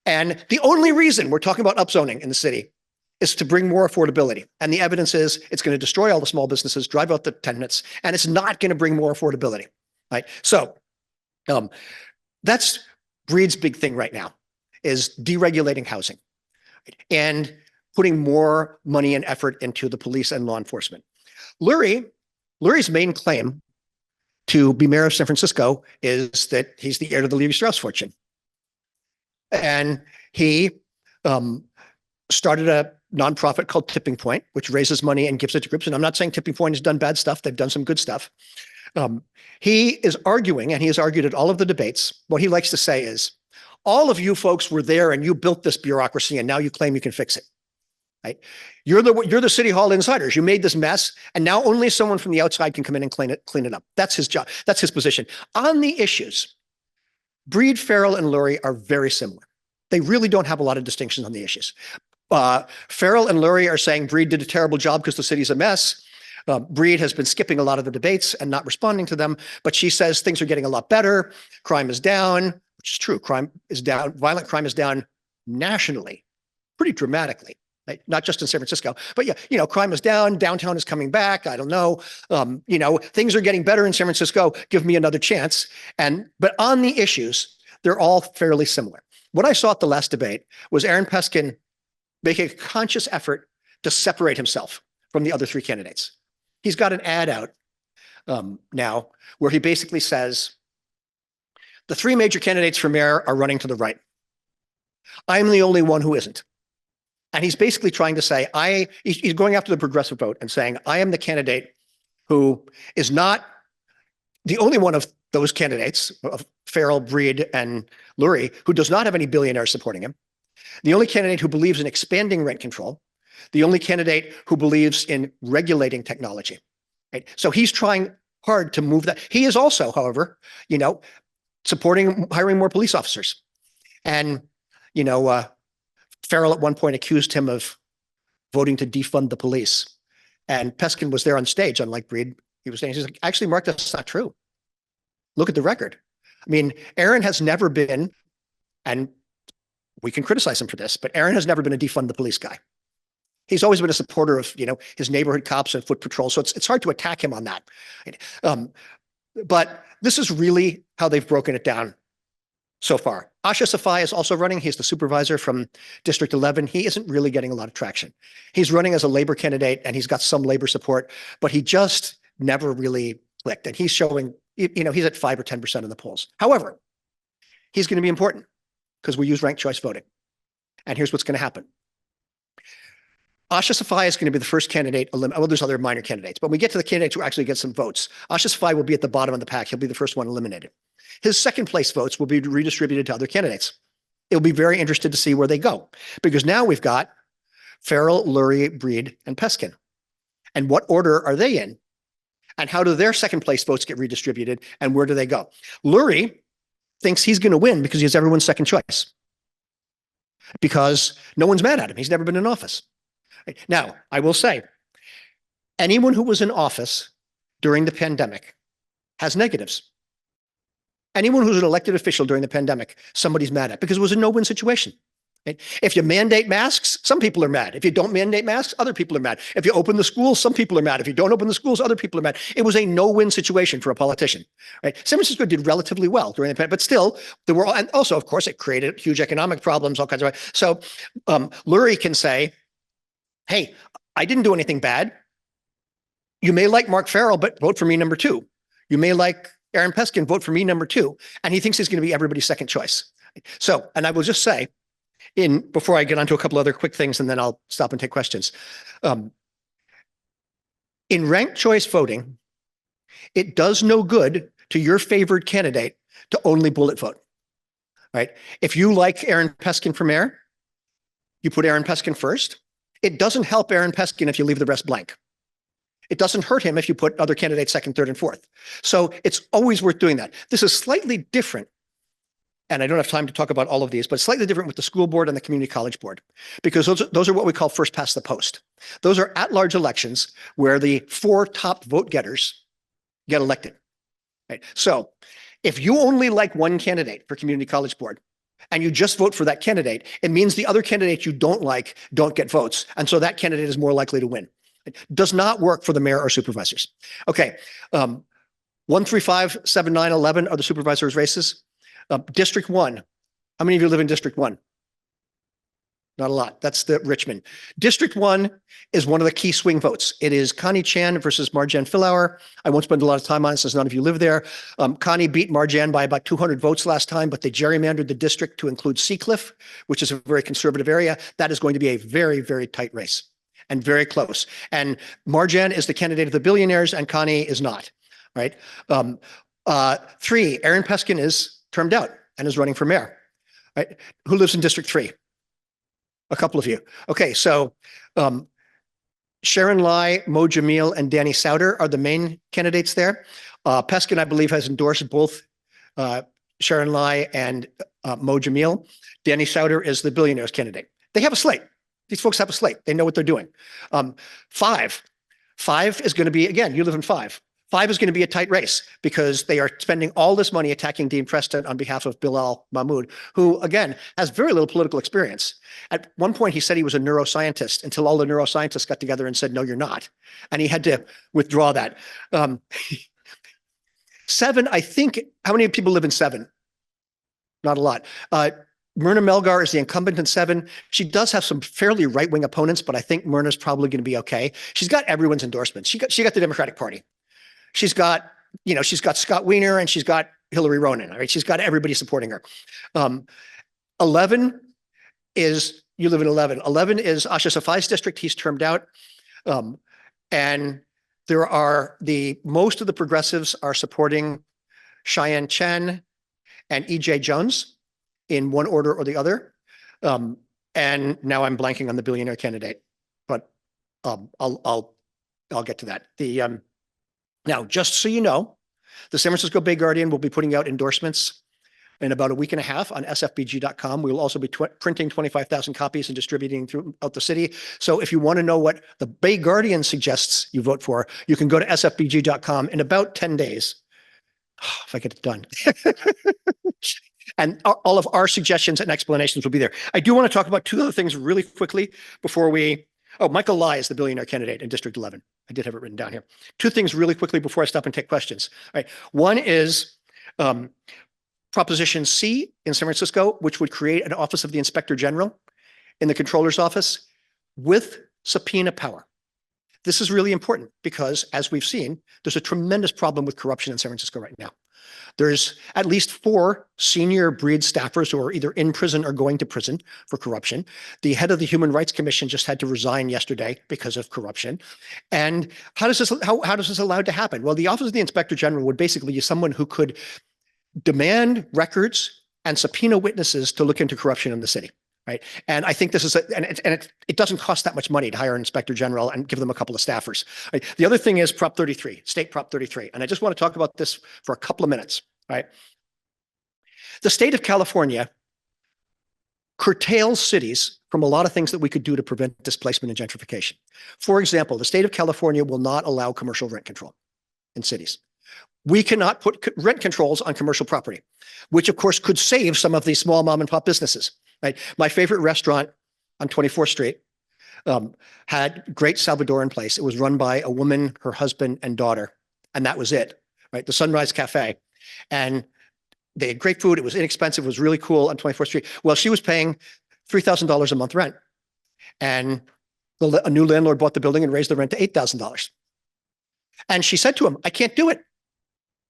And the only reason we're talking about upzoning in the city is to bring more affordability. And the evidence is it's going to destroy all the small businesses, drive out the tenants, and it's not going to bring more affordability, right? So that's Breed's big thing right now, is deregulating housing and putting more money and effort into the police and law enforcement. Lurie's main claim to be mayor of San Francisco is that he's the heir to the Levi Strauss fortune. And he started a nonprofit called Tipping Point, which raises money and gives it to groups. And I'm not saying Tipping Point has done bad stuff. They've done some good stuff. He is arguing, and he has argued at all of the debates, what he likes to say is, all of you folks were there and you built this bureaucracy and now you claim you can fix it. Right? You're the city hall insiders. You made this mess, and now only someone from the outside can come in and clean it up. That's his job. That's his position. On the issues, Breed, Farrell, and Lurie are very similar. They really don't have a lot of distinctions on the issues. Farrell and Lurie are saying Breed did a terrible job because the city's a mess. Breed has been skipping a lot of the debates and not responding to them, but she says things are getting a lot better. Crime is down, which is true. Crime is down. Violent crime is down nationally, pretty dramatically. Right? Not just in San Francisco, but yeah, crime is down. Downtown is coming back. I don't know. Things are getting better in San Francisco. Give me another chance. But on the issues, they're all fairly similar. What I saw at the last debate was Aaron Peskin making a conscious effort to separate himself from the other three candidates. He's got an ad out now where he basically says, the three major candidates for mayor are running to the right. I'm the only one who isn't. And he's basically trying to say, he's going after the progressive vote and saying, I am the candidate who is not the only one of those candidates, of Farrell, Breed, and Lurie, who does not have any billionaires supporting him. The only candidate who believes in expanding rent control. The only candidate who believes in regulating technology. Right? So he's trying hard to move that. He is also, however, supporting hiring more police officers. And, Farrell at one point accused him of voting to defund the police. And Peskin was there on stage, unlike Breed. He's like, actually, Mark, that's not true. Look at the record. I mean, Aaron has never been, and we can criticize him for this, but Aaron has never been a defund the police guy. He's always been a supporter of, his neighborhood cops and foot patrol. So it's hard to attack him on that. But this is really how they've broken it down so far. Asha Safai is also running. He's the supervisor from District 11. He isn't really getting a lot of traction. He's running as a labor candidate and he's got some labor support, but he just never really clicked. And he's showing, he's at 5 or 10% in the polls. However, he's going to be important because we use ranked choice voting. And here's what's going to happen. Asha Safai is going to be the first candidate. Well, there's other minor candidates, but when we get to the candidates who actually get some votes, Asha Safai will be at the bottom of the pack. He'll be the first one eliminated. His second place votes will be redistributed to other candidates. It'll be very interested to see where they go because now we've got Farrell, Lurie, Breed, and Peskin. And what order are they in? And how do their second place votes get redistributed? And where do they go? Lurie thinks he's going to win because he has everyone's second choice. Because no one's mad at him. He's never been in office. Now, I will say, anyone who was in office during the pandemic has negatives. Anyone who's an elected official during the pandemic, somebody's mad at because it was a no-win situation. Right? If you mandate masks, some people are mad. If you don't mandate masks, other people are mad. If you open the schools, some people are mad. If you don't open the schools, other people are mad. It was a no-win situation for a politician. Right? San Francisco did relatively well during the pandemic, but still, there were, and also, of course, it created huge economic problems, all kinds of. So Lurie can say, hey, I didn't do anything bad. You may like Mark Farrell, but vote for me number 2. You may like Aaron Peskin, vote for me number 2. And he thinks he's going to be everybody's second choice. So, and I will just say, before I get onto a couple other quick things, and then I'll stop and take questions. In ranked choice voting, it does no good to your favored candidate to only bullet vote, right? If you like Aaron Peskin for mayor, you put Aaron Peskin first. It doesn't help Aaron Peskin if you leave the rest blank. It doesn't hurt him if you put other candidates second, third, and fourth. So it's always worth doing that. This is slightly different, and I don't have time to talk about all of these, but slightly different with the school board and the community college board, because those are what we call first past the post. Those are at-large elections where the 4 top vote getters get elected. Right? So if you only like one candidate for community college board, and you just vote for that candidate, it means the other candidates you don't like don't get votes, and so that candidate is more likely to win. It does not work for the mayor or supervisors. Okay, 1, 3, 5, 7, 9, 11 are the supervisors' races. District 1, how many of you live in District 1? Not a lot. That's the Richmond. District 1 is one of the key swing votes. It is Connie Chan versus Marjan Philauer. I won't spend a lot of time on it since none of you live there. Connie beat Marjan by about 200 votes last time, but they gerrymandered the district to include Seacliff, which is a very conservative area. That is going to be a very, very tight race and very close. And Marjan is the candidate of the billionaires and Connie is not, right? 3, Aaron Peskin is termed out and is running for mayor, right? Who lives in District 3? A couple of you. Okay, so Sharon Lai, Mo Jamil, and Danny Souter are the main candidates there. Peskin, I believe, has endorsed both Sharon Lai and Mo Jamil. Danny Souter is the billionaires candidate. They have a slate. These folks have a slate. They know what they're doing. Five is going to be, again, you live in five. Five is going to be a tight race because they are spending all this money attacking Dean Preston on behalf of Bilal Mahmoud, who, again, has very little political experience. At one point, he said he was a neuroscientist until all the neuroscientists got together and said, no, you're not. And he had to withdraw that. Seven, I think, how many people live in seven? Not a lot. Myrna Melgar is the incumbent in seven. She does have some fairly right-wing opponents, but I think Myrna's probably going to be okay. She's got everyone's endorsements. She got the Democratic Party. She's got Scott Wiener and she's got Hillary Ronen. Right? She's got everybody supporting her. 11 is, you live in 11. 11 is Asha Safai's district. He's termed out. And there are most of the progressives are supporting Cheyenne Chen and E.J. Jones in one order or the other. And now I'm blanking on the billionaire candidate, but I'll get to that. Now, just so you know, the San Francisco Bay Guardian will be putting out endorsements in about a week and a half on sfbg.com. We will also be printing 25,000 copies and distributing throughout the city. So if you want to know what the Bay Guardian suggests you vote for, you can go to sfbg.com in about 10 days. If I get it done. And all of our suggestions and explanations will be there. I do want to talk about two other things really quickly before we... Oh, Michael Lai is the billionaire candidate in District 11. I did have it written down here. Two things really quickly before I stop and take questions. All right. One is Proposition C in San Francisco, which would create an office of the Inspector General in the Controller's office with subpoena power. This is really important because, as we've seen, there's a tremendous problem with corruption in San Francisco right now. There's at least 4 senior Breed staffers who are either in prison or going to prison for corruption. The head of the Human Rights Commission just had to resign yesterday because of corruption. And how does this allowed to happen? Well, the Office of the Inspector General would basically be someone who could demand records and subpoena witnesses to look into corruption in the city. Right. And I think this is, it doesn't cost that much money to hire an inspector general and give them a couple of staffers. Right? The other thing is Prop 33, State Prop 33. And I just want to talk about this for a couple of minutes. Right. The state of California curtails cities from a lot of things that we could do to prevent displacement and gentrification. For example, the state of California will not allow commercial rent control in cities. We cannot put rent controls on commercial property, which of course could save some of these small mom and pop businesses. Right? My favorite restaurant on 24th Street had great Salvadoran place. It was run by a woman, her husband, and daughter, and that was it. Right? The Sunrise Cafe, and they had great food. It was inexpensive. It was really cool on 24th Street. Well, she was paying $3,000 a month rent, and a new landlord bought the building and raised the rent to $8,000. And she said to him, "I can't do it.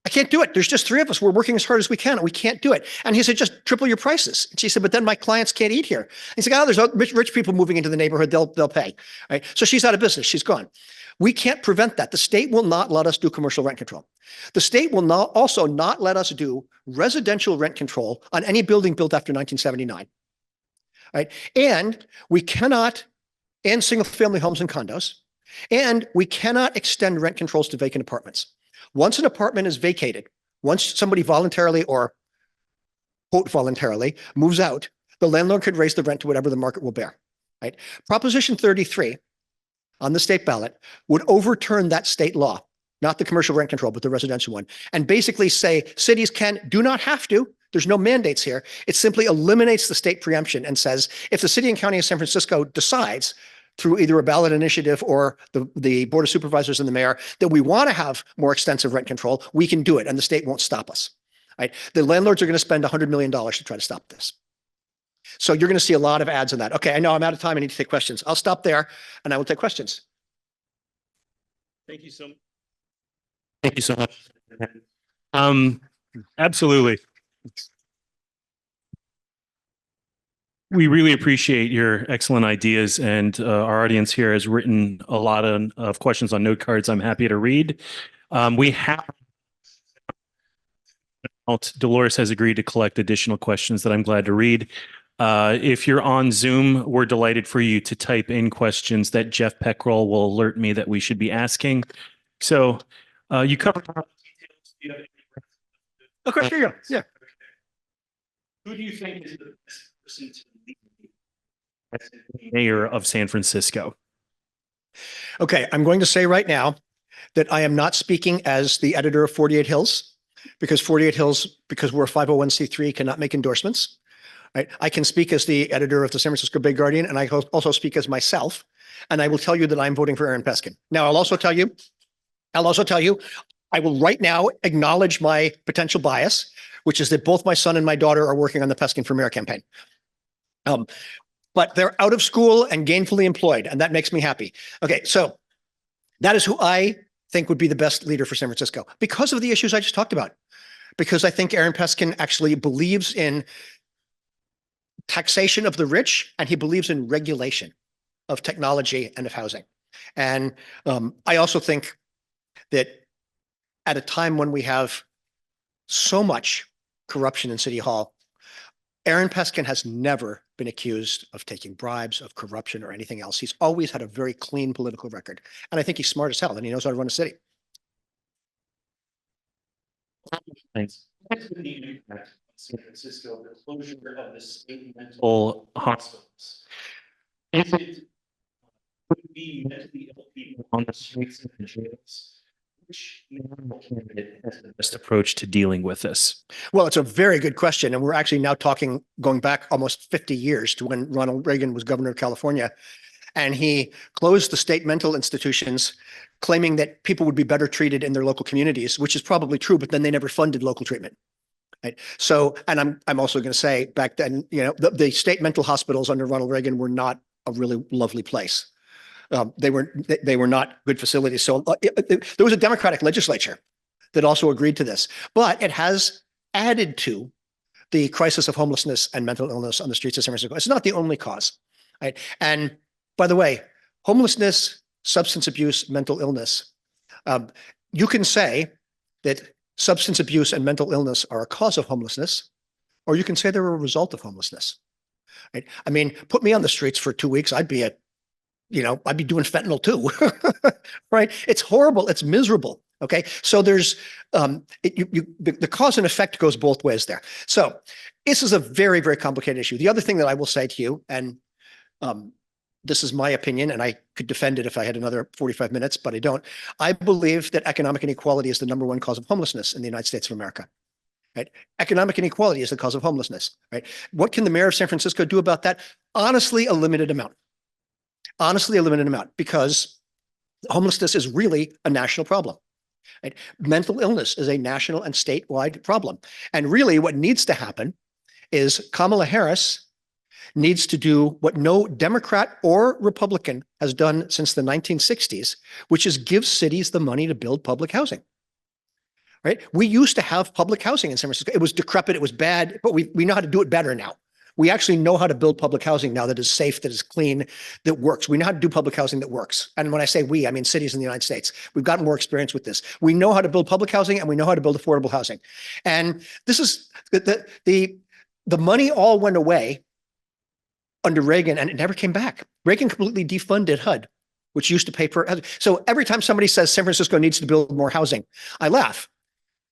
I can't do it. There's just 3 of us. We're working as hard as we can. And we can't do it." And he said, "Just triple your prices." And she said, "But then my clients can't eat here." And he's like, "Oh, there's rich people moving into the neighborhood. They'll pay." Right? So she's out of business. She's gone. We can't prevent that. The state will not let us do commercial rent control. The state will also not let us do residential rent control on any building built after 1979. Right? And we cannot, and single family homes and condos, and we cannot extend rent controls to vacant apartments. Once an apartment is vacated, once somebody voluntarily or quote voluntarily moves out, the landlord could raise the rent to whatever the market will bear. Right? Proposition 33 on the state ballot would overturn that state law, not the commercial rent control, but the residential one, and basically say cities do not have to. There's no mandates here. It simply eliminates the state preemption and says, if the city and county of San Francisco decides through either a ballot initiative or the Board of Supervisors and the mayor, that we want to have more extensive rent control, we can do it, and the state won't stop us. Right? The landlords are going to spend $100 million to try to stop this. So you're going to see a lot of ads on that. Okay, I know I'm out of time. I need to take questions. I'll stop there, and I will take questions. Thank you so much. Thank you so much. Absolutely. We really appreciate your excellent ideas, and our audience here has written a lot of questions on note cards I'm happy to read. We have Dolores has agreed to collect additional questions that I'm glad to read. If you're on Zoom, we're delighted for you to type in questions that Jeff Peckrell will alert me that we should be asking. So you covered a lot of details. Do you have any questions? Of course, here you go. Yeah. Who do you think is the best person to lead? as mayor of San Francisco? Okay, I'm going to say right now that I am not speaking as the editor of 48 Hills, because 48 Hills, because we're a 501c3, cannot make endorsements. Right? I can speak as the editor of the San Francisco Bay Guardian, and I also speak as myself. And I will tell you that I'm voting for Aaron Peskin. Now, I'll also tell you, I will right now acknowledge my potential bias, which is that both my son and my daughter are working on the Peskin for Mayor campaign. But they're out of school and gainfully employed, and that makes me happy. Okay, so that is who I think would be the best leader for San Francisco because of the issues I just talked about. Because I think Aaron Peskin actually believes in taxation of the rich, and he believes in regulation of technology and of housing. And I also think that at a time when we have so much corruption in City Hall, Aaron Peskin has never been accused of taking bribes, of corruption, or anything else. He's always had a very clean political record. And I think he's smart as hell, and he knows how to run a city. Thanks. San Francisco, the closure of the state mental hospitals. Is it would it be mentally ill people on the streets of the jails? Which candidate has the best approach to dealing with this? Well, it's a very good question. And we're actually now talking, going back almost 50 years to when Ronald Reagan was governor of California. And he closed the state mental institutions, claiming that people would be better treated in their local communities, which is probably true, but then they never funded local treatment. Right. So, and I'm also going to say back then, you know, the state mental hospitals under Ronald Reagan were not a really lovely place. They were not good facilities. So there was a Democratic legislature that also agreed to this, but it has added to the crisis of homelessness and mental illness on the streets of San Francisco. It's not the only cause, right? And by the way, homelessness, substance abuse, mental illness, you can say that substance abuse and mental illness are a cause of homelessness, or you can say they're a result of homelessness. Right? I mean, put me on the streets for 2 weeks, I'd be doing fentanyl too, right? It's horrible. It's miserable. Okay. So there's, the cause and effect goes both ways there. So this is a very, very complicated issue. The other thing that I will say to you, and this is my opinion, and I could defend it if I had another 45 minutes, but I don't. I believe that economic inequality is the #1 cause of homelessness in the United States of America. Right? Economic inequality is the cause of homelessness. Right? What can the mayor of San Francisco do about that? Honestly, a limited amount. Honestly, a limited amount, because homelessness is really a national problem. Right? Mental illness is a national and statewide problem. And really what needs to happen is Kamala Harris needs to do what no Democrat or Republican has done since the 1960s, which is give cities the money to build public housing. Right? We used to have public housing in San Francisco. It was decrepit, it was bad, but we know how to do it better now. We actually know how to build public housing now that is safe, that is clean, that works. We know how to do public housing that works. And when I say we, I mean cities in the United States. We've gotten more experience with this. We know how to build public housing, and we know how to build affordable housing. And this is the money all went away under Reagan, and it never came back. Reagan completely defunded HUD, which used to pay for housing. So every time somebody says San Francisco needs to build more housing, I laugh.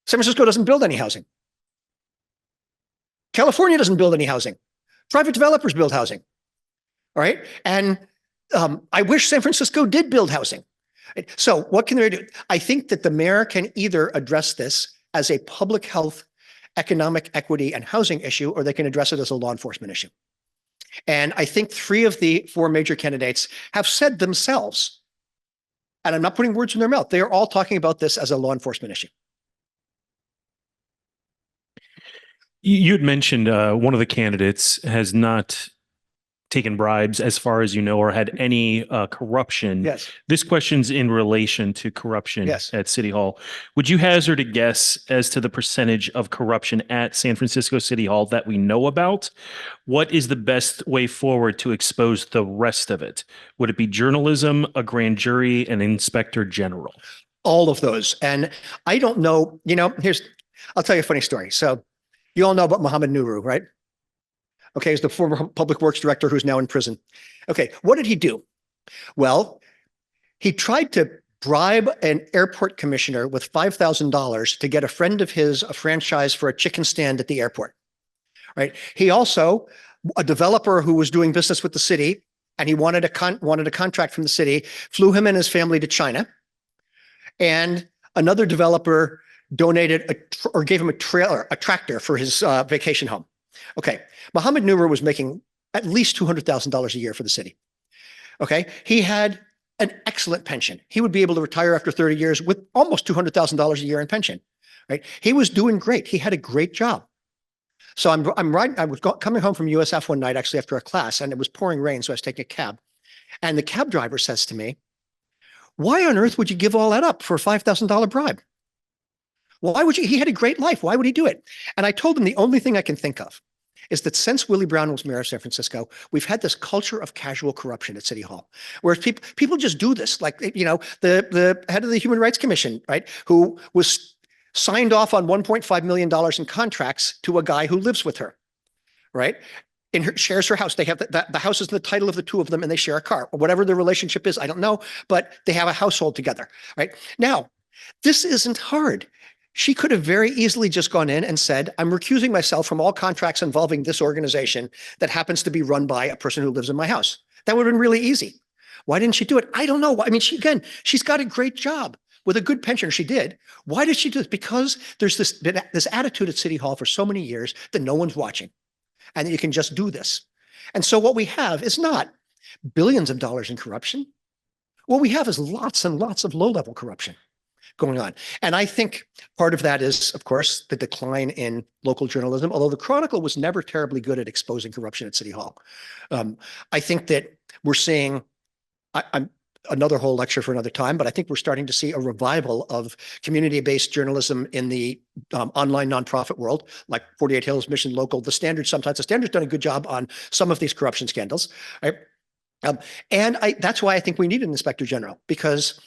San Francisco doesn't build any housing. California doesn't build any housing. Private developers build housing. All right. And I wish San Francisco did build housing. So what can they do? I think that the mayor can either address this as a public health, economic equity, and housing issue, or they can address it as a law enforcement issue. And I think 3 of the 4 major candidates have said themselves, and I'm not putting words in their mouth, they are all talking about this as a law enforcement issue. You had mentioned one of the candidates has not taken bribes, as far as you know, or had any corruption. Yes. This question's in relation to corruption Yes. at City Hall. Would you hazard a guess as to the percentage of corruption at San Francisco City Hall that we know about? What is the best way forward to expose the rest of it? Would it be journalism, a grand jury, an inspector general? All of those. And I don't know, I'll tell you a funny story. So you all know about Mohammed Nuru, right? Okay, he's the former public works director who's now in prison. Okay, what did he do? Well, he tried to bribe an airport commissioner with $5,000 to get a friend of his a franchise for a chicken stand at the airport. Right? He also a developer who was doing business with the city and he wanted a contract from the city, flew him and his family to China. And another developer donated or gave him a tractor for his vacation home. Okay. Mohammed Noor was making at least $200,000 a year for the city. Okay. He had an excellent pension. He would be able to retire after 30 years with almost $200,000 a year in pension, right? He was doing great. He had a great job. So I was coming home from USF one night, actually after a class, and it was pouring rain. So I was taking a cab, and the cab driver says to me, "Why on earth would you give all that up for a $5,000 bribe? Why would you? He had a great life. Why would he do it?" And I told him the only thing I can think of is that since Willie Brown was mayor of San Francisco, we've had this culture of casual corruption at City Hall, where people just do this. Like, the head of the Human Rights Commission, right, who was signed off on $1.5 million in contracts to a guy who lives with her, right? Shares her house. They have the house is in the title of the two of them, and they share a car, or whatever their relationship is. I don't know, but they have a household together, right? Now, this isn't hard. She could have very easily just gone in and said, "I'm recusing myself from all contracts involving this organization that happens to be run by a person who lives in my house." That would have been really easy. Why didn't she do it? I don't know. I mean, she's got a great job with a good pension. She did. Why did she do this? Because there's this attitude at City Hall for so many years that no one's watching and that you can just do this. And so what we have is not billions of dollars in corruption. What we have is lots and lots of low-level corruption going on. And I think part of that is, of course, the decline in local journalism, although the Chronicle was never terribly good at exposing corruption at City Hall. I think that we're seeing, I'm another whole lecture for another time, but I think we're starting to see a revival of community-based journalism in the online nonprofit world, like 48 Hills, Mission Local, The Standard. Sometimes The Standard's done a good job on some of these corruption scandals. Right? That's why I think we need an inspector general, because,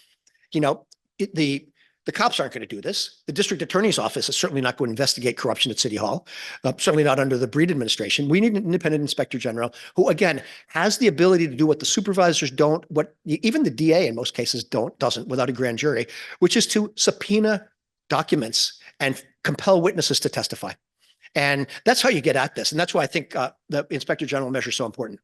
the cops aren't going to do this. The district attorney's office is certainly not going to investigate corruption at City Hall, certainly not under the Breed administration. We need an independent inspector general who, again, has the ability to do what the supervisors don't, what even the DA in most cases doesn't without a grand jury, which is to subpoena documents and compel witnesses to testify. And that's how you get at this. And that's why I think the inspector general measure is so important.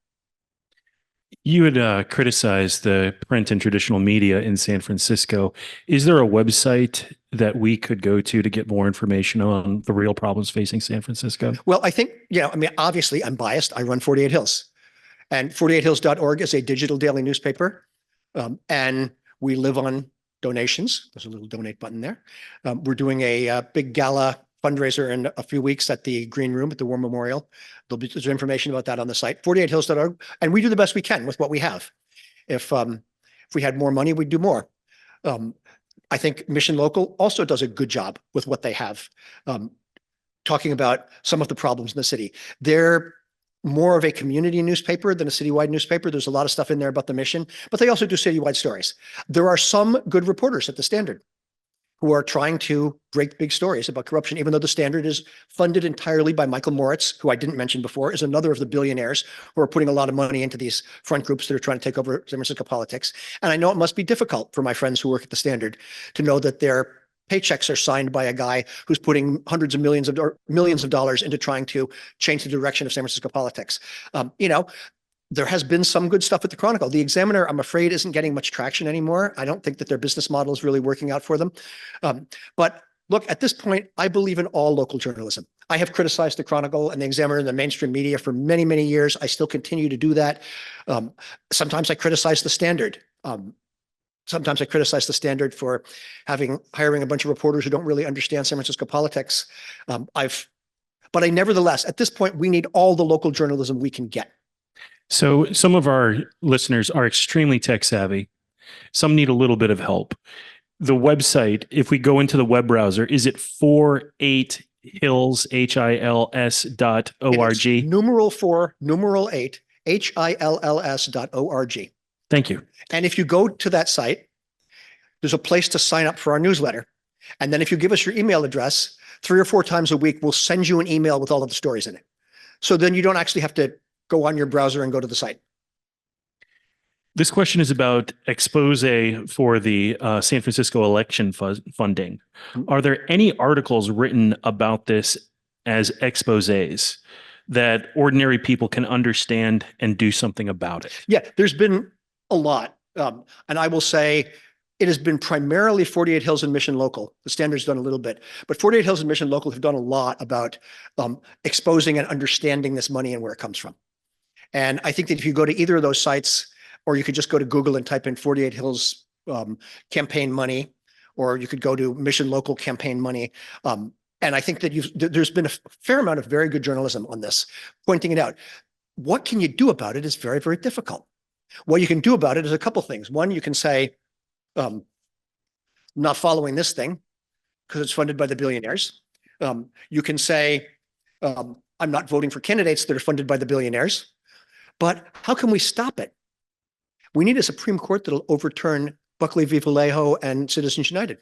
You had criticized the print and traditional media in San Francisco. Is there a website that we could go to get more information on the real problems facing San Francisco? Well, I think, obviously I'm biased. I run 48 Hills, and 48hills.org is a digital daily newspaper. And we live on donations. There's a little donate button there. We're doing a big gala fundraiser in a few weeks at the Green Room at the War Memorial. There's information about that on the site, 48hills.org. And we do the best we can with what we have. If we had more money, we'd do more. I think Mission Local also does a good job with what they have, talking about some of the problems in the city. They're more of a community newspaper than a citywide newspaper. There's a lot of stuff in there about the mission, but they also do citywide stories. There are some good reporters at the Standard who are trying to break big stories about corruption, even though the Standard is funded entirely by Michael Moritz, who I didn't mention before, is another of the billionaires who are putting a lot of money into these front groups that are trying to take over San Francisco politics. And I know it must be difficult for my friends who work at the Standard to know that their paychecks are signed by a guy who's putting hundreds of millions of dollars into trying to change the direction of San Francisco politics. There has been some good stuff at the Chronicle. The Examiner, I'm afraid, isn't getting much traction anymore. I don't think that their business model is really working out for them. But look, at this point, I believe in all local journalism. I have criticized the Chronicle and the Examiner and the mainstream media for many, many years. I still continue to do that. Sometimes I criticize the Standard. Sometimes I criticize the Standard for hiring a bunch of reporters who don't really understand San Francisco politics. But nevertheless, at this point, we need all the local journalism we can get. So some of our listeners are extremely tech savvy. Some need a little bit of help. The website, if we go into the web browser, is it 48hills, HILS.org? Numeral 4, numeral 8, HILLS.org. Thank you. And if you go to that site, there's a place to sign up for our newsletter. And then if you give us your email address, 3 or 4 times a week, we'll send you an email with all of the stories in it. So then you don't actually have to go on your browser and go to the site. This question is about expose for the San Francisco election funding. Are there any articles written about this as exposés? that ordinary people can understand and do something about it? Yeah, there's been a lot. And I will say it has been primarily 48 Hills and Mission Local. The Standard's done a little bit, but 48 Hills and Mission Local have done a lot about exposing and understanding this money and where it comes from. And I think that if you go to either of those sites, or you could just go to Google and type in 48 Hills campaign money, or you could go to Mission Local campaign money. And I think that there's been a fair amount of very good journalism on this, pointing it out. What can you do about it is very, very difficult. What you can do about it is a couple things. One, you can say, not following this thing because it's funded by the billionaires. You can say, I'm not voting for candidates that are funded by the billionaires. But how can we stop it? We need a Supreme Court that'll overturn Buckley v. Vallejo and Citizens United.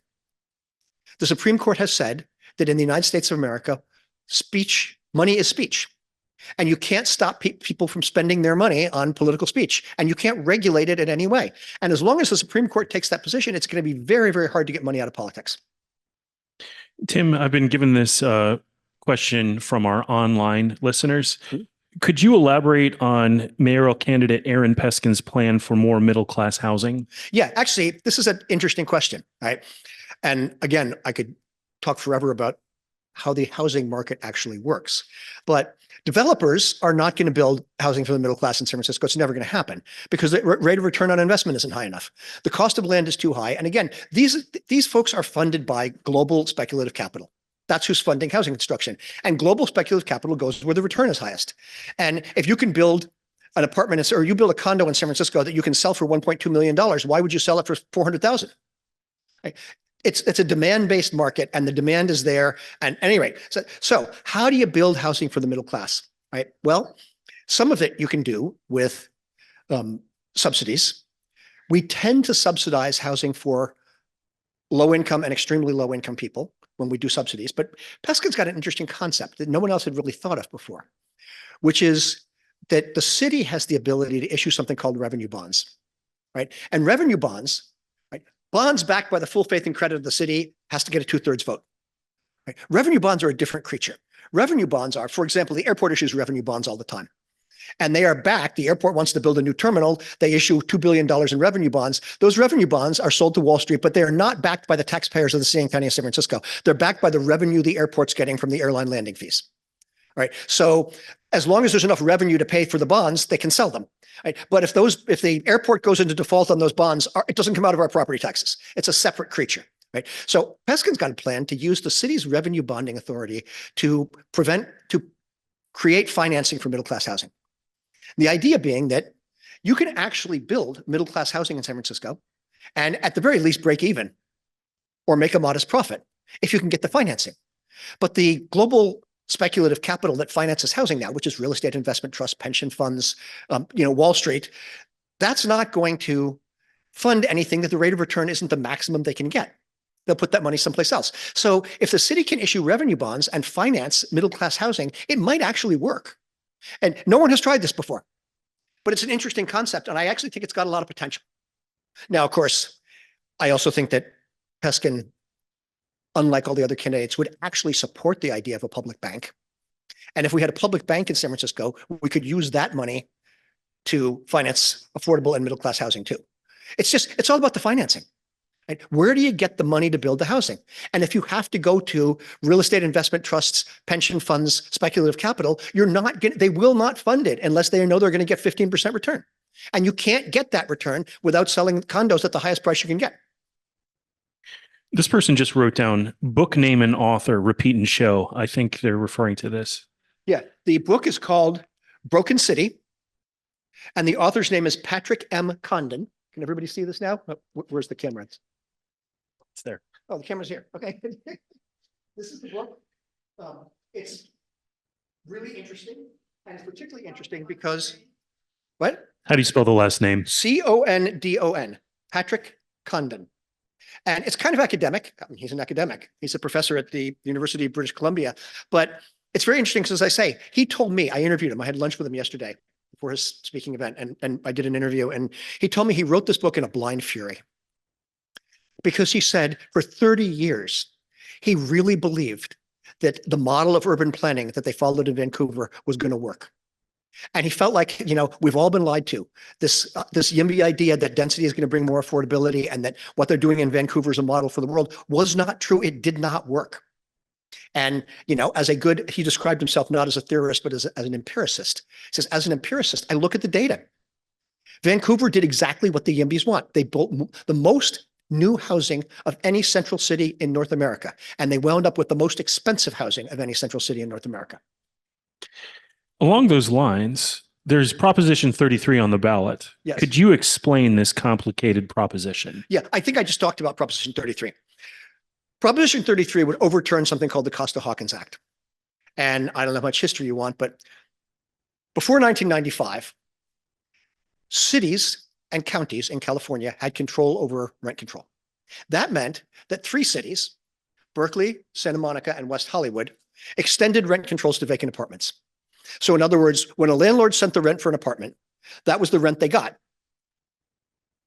The Supreme Court has said that in the United States of America, money is speech. And you can't stop people from spending their money on political speech, and you can't regulate it in any way. And as long as the Supreme Court takes that position, it's going to be very, very hard to get money out of politics. Tim, I've been given this question from our online listeners. Could you elaborate on mayoral candidate Aaron Peskin's plan for more middle-class housing? Yeah, actually, this is an interesting question, right? And again, I could talk forever about how the housing market actually works. But developers are not going to build housing for the middle class in San Francisco. It's never going to happen because the rate of return on investment isn't high enough. The cost of land is too high. And again, these folks are funded by global speculative capital. That's who's funding housing construction. And global speculative capital goes where the return is highest. And if you can build an apartment or you build a condo in San Francisco that you can sell for $1.2 million, why would you sell it for $400,000? Right? It's a demand-based market, and the demand is there. And anyway, so how do you build housing for the middle class? Right? Well, some of it you can do with subsidies. We tend to subsidize housing for low-income and extremely low-income people when we do subsidies. But Peskin's got an interesting concept that no one else had really thought of before, which is that the city has the ability to issue something called revenue bonds, right? And revenue bonds, right? Bonds backed by the full faith and credit of the city has to get a 2/3 vote. Right? Revenue bonds are a different creature. Revenue bonds are, for example, the airport issues revenue bonds all the time. And they are backed. The airport wants to build a new terminal. They issue $2 billion in revenue bonds. Those revenue bonds are sold to Wall Street, but they are not backed by the taxpayers of the city and county of San Francisco. They're backed by the revenue the airport's getting from the airline landing fees. Right? So as long as there's enough revenue to pay for the bonds, they can sell them. Right? But if the airport goes into default on those bonds, it doesn't come out of our property taxes. It's a separate creature. Right? So Peskin's got a plan to use the city's revenue bonding authority to create financing for middle-class housing. The idea being that you can actually build middle-class housing in San Francisco and at the very least break even or make a modest profit if you can get the financing. But the global speculative capital that finances housing now, which is real estate investment trusts, pension funds, Wall Street, that's not going to fund anything that the rate of return isn't the maximum they can get. They'll put that money someplace else. So if the city can issue revenue bonds and finance middle-class housing, it might actually work. And no one has tried this before, but it's an interesting concept. And I actually think it's got a lot of potential. Now, of course, I also think that Peskin, unlike all the other candidates, would actually support the idea of a public bank. And if we had a public bank in San Francisco, we could use that money to finance affordable and middle-class housing too. It's all about the financing. Right? Where do you get the money to build the housing? And if you have to go to real estate investment trusts, pension funds, speculative capital, they will not fund it unless they know they're going to get 15% return. And you can't get that return without selling condos at the highest price you can get. This person just wrote down book name and author, repeat and show. I think they're referring to this. Yeah, the book is called Broken City, and the author's name is Patrick M. Condon. Can everybody see this now? Oh, where's the camera? It's there. Oh, the camera's here. Okay. This is the book. It's really interesting, and it's particularly interesting because what? How do you spell the last name? Condon, Patrick Condon. And it's kind of academic. I mean, he's an academic. He's a professor at the University of British Columbia. But it's very interesting because, as I say, he told me, I interviewed him. I had lunch with him yesterday before his speaking event, and I did an interview. And he told me he wrote this book in a blind fury because he said for 30 years, he really believed that the model of urban planning that they followed in Vancouver was going to work. And he felt like, we've all been lied to. This YIMBY idea that density is going to bring more affordability and that what they're doing in Vancouver is a model for the world was not true. It did not work. And, he described himself not as a theorist, but as an empiricist. He says, as an empiricist, I look at the data. Vancouver did exactly what the YIMBYs want. They built the most new housing of any central city in North America. And they wound up with the most expensive housing of any central city in North America. Along those lines, there's Proposition 33 on the ballot. Yes. Could you explain this complicated proposition? Yeah, I think I just talked about Proposition 33. Proposition 33 would overturn something called the Costa-Hawkins Act. And I don't know how much history you want, but before 1995, cities and counties in California had control over rent control. That meant that 3 cities, Berkeley, Santa Monica, and West Hollywood, extended rent controls to vacant apartments. So in other words, when a landlord sent the rent for an apartment, that was the rent they got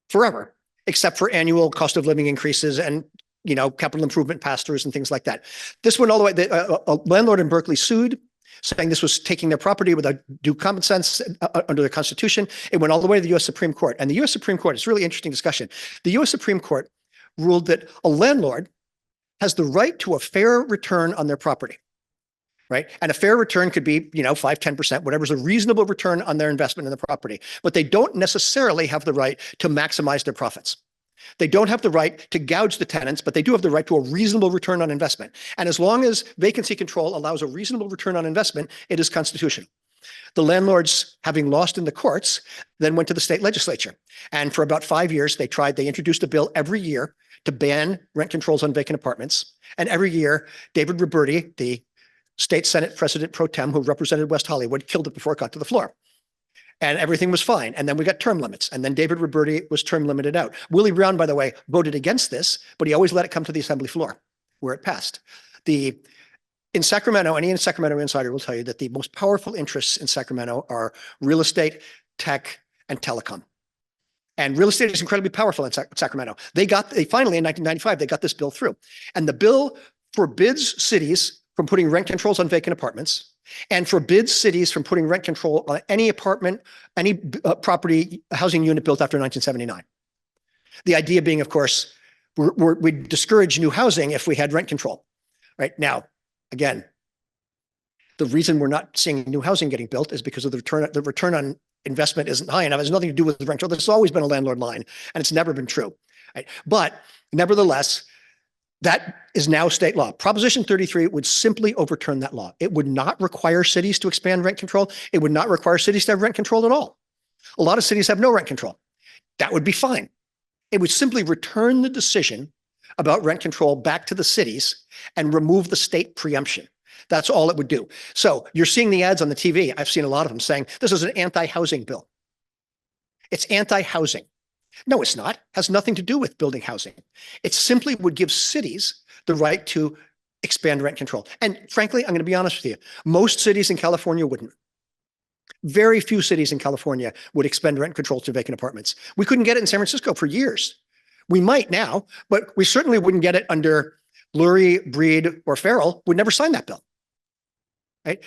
forever, except for annual cost of living increases and capital improvement pass-throughs and things like that. This went all the way. A landlord in Berkeley sued, saying this was taking their property without due common sense under the Constitution. It went all the way to the U.S. Supreme Court. And the U.S. Supreme Court, it's a really interesting discussion. The U.S. Supreme Court ruled that a landlord has the right to a fair return on their property. Right. And a fair return could be, 5, 10%, whatever's a reasonable return on their investment in the property. But they don't necessarily have the right to maximize their profits. They don't have the right to gouge the tenants, but they do have the right to a reasonable return on investment. And as long as vacancy control allows a reasonable return on investment, it is constitutional. The landlords, having lost in the courts, then went to the state legislature. And for about 5 years, they introduced a bill every year to ban rent controls on vacant apartments. And every year, David Roberti, the state Senate president pro tem who represented West Hollywood, killed it before it got to the floor. And everything was fine. And then we got term limits. And then David Roberti was term limited out. Willie Brown, by the way, voted against this, but he always let it come to the assembly floor where it passed. In Sacramento, any Sacramento insider will tell you that the most powerful interests in Sacramento are real estate, tech, and telecom. And real estate is incredibly powerful in Sacramento. They finally in 1995, they got this bill through. And the bill forbids cities from putting rent controls on vacant apartments and forbids cities from putting rent control on any apartment, any property, housing unit built after 1979. The idea being, of course, we'd discourage new housing if we had rent control. Right now, again, the reason we're not seeing new housing getting built is because of the return on investment isn't high enough. It has nothing to do with the rent control. This has always been a landlord line, and it's never been true. Right? But nevertheless, that is now state law. Proposition 33 would simply overturn that law. It would not require cities to expand rent control. It would not require cities to have rent control at all. A lot of cities have no rent control. That would be fine. It would simply return the decision about rent control back to the cities and remove the state preemption. That's all it would do. So you're seeing the ads on the TV. I've seen a lot of them saying this is an anti-housing bill. It's anti-housing. No, it's not. It has nothing to do with building housing. It simply would give cities the right to expand rent control. And frankly, I'm going to be honest with you. Most cities in California wouldn't. Very few cities in California would expand rent control to vacant apartments. We couldn't get it in San Francisco for years. We might now, but we certainly wouldn't get it under Lurie, Breed, or Farrell. Would never sign that bill. Right?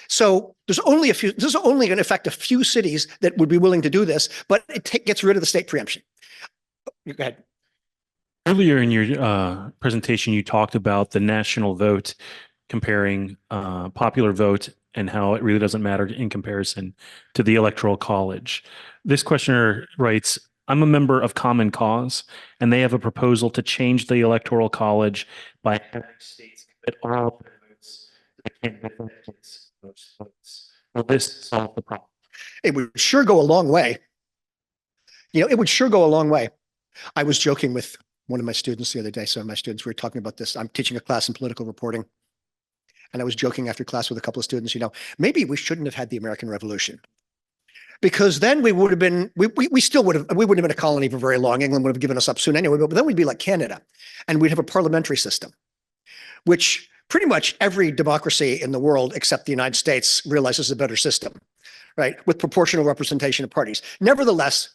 So there's only going to affect a few cities that would be willing to do this, but it gets rid of the state preemption. Go ahead. Earlier in your presentation, you talked about the national vote, comparing popular vote and how it really doesn't matter in comparison to the Electoral College. This questioner writes, I'm a member of Common Cause, and they have a proposal to change the Electoral College by having states commit all votes. Will this solve the problem? It would sure go a long way. It would sure go a long way. I was joking with one of my students the other day. Some of my students, we were talking about this. I'm teaching a class in political reporting. And I was joking after class with a couple of students, maybe we shouldn't have had the American Revolution. Because then we would have been, we wouldn't have been a colony for very long. England would have given us up soon anyway, but then we'd be like Canada. And we'd have a parliamentary system, which pretty much every democracy in the world except the United States realizes is a better system, right? With proportional representation of parties. Nevertheless,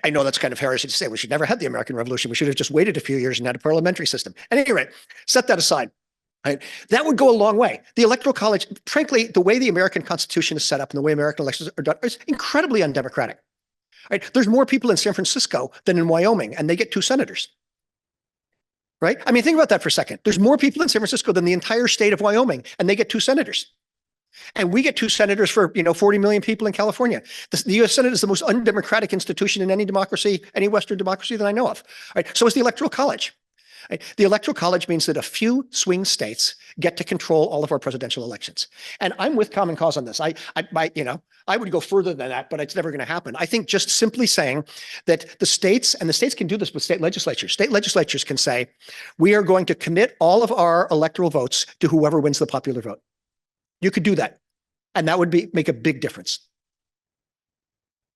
I know that's kind of heresy to say we should never have the American Revolution. We should have just waited a few years and had a parliamentary system. At any rate, set that aside. Right? That would go a long way. The Electoral College, frankly, the way the American Constitution is set up and the way American elections are done is incredibly undemocratic. Right? There's more people in San Francisco than in Wyoming, and they get 2 senators. Right? I mean, think about that for a second. There's more people in San Francisco than the entire state of Wyoming, and they get 2 senators. And we get 2 senators for 40 million people in California. The U.S. Senate is the most undemocratic institution in any democracy, any Western democracy that I know of. Right? So is the Electoral College. Right? The Electoral College means that a few swing states get to control all of our presidential elections. And I'm with Common Cause on this. I would go further than that, but it's never going to happen. I think just simply saying that the states, and the states can do this with state legislatures can say, we are going to commit all of our electoral votes to whoever wins the popular vote. You could do that. And that would make a big difference.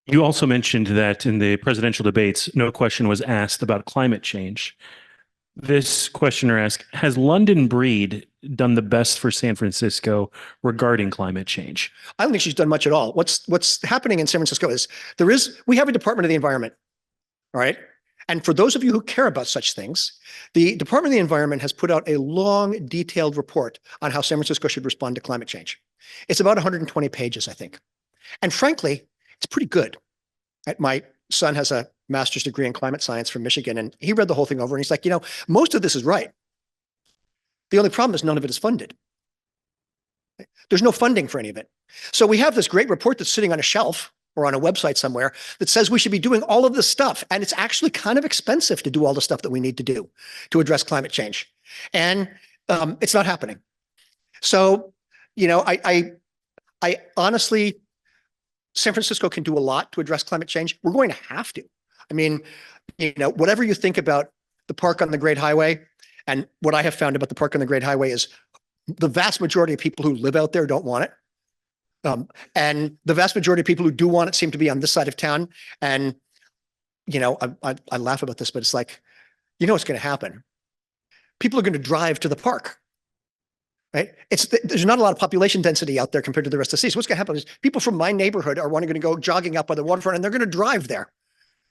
You also mentioned that in the presidential debates, no question was asked about climate change. This questioner asked, has London Breed done the best for San Francisco regarding climate change? I don't think she's done much at all. What's happening in San Francisco is we have a Department of the Environment, all right? And for those of you who care about such things, the Department of the Environment has put out a long, detailed report on how San Francisco should respond to climate change. It's about 120 pages, I think. And frankly, it's pretty good. My son has a master's degree in climate science from Michigan, and he read the whole thing over, and he's like, most of this is right. The only problem is none of it is funded. There's no funding for any of it. So we have this great report that's sitting on a shelf or on a website somewhere that says we should be doing all of this stuff. And it's actually kind of expensive to do all the stuff that we need to do to address climate change. And it's not happening. So, I honestly, San Francisco can do a lot to address climate change. We're going to have to. I mean, whatever you think about the park on the Great Highway, and what I have found about the park on the Great Highway is the vast majority of people who live out there don't want it. And the vast majority of people who do want it seem to be on this side of town. And, I laugh about this, but it's like, what's going to happen? People are going to drive to the park, right? There's not a lot of population density out there compared to the rest of the city. So what's going to happen is people from my neighborhood are going to go jogging up by the waterfront, and they're going to drive there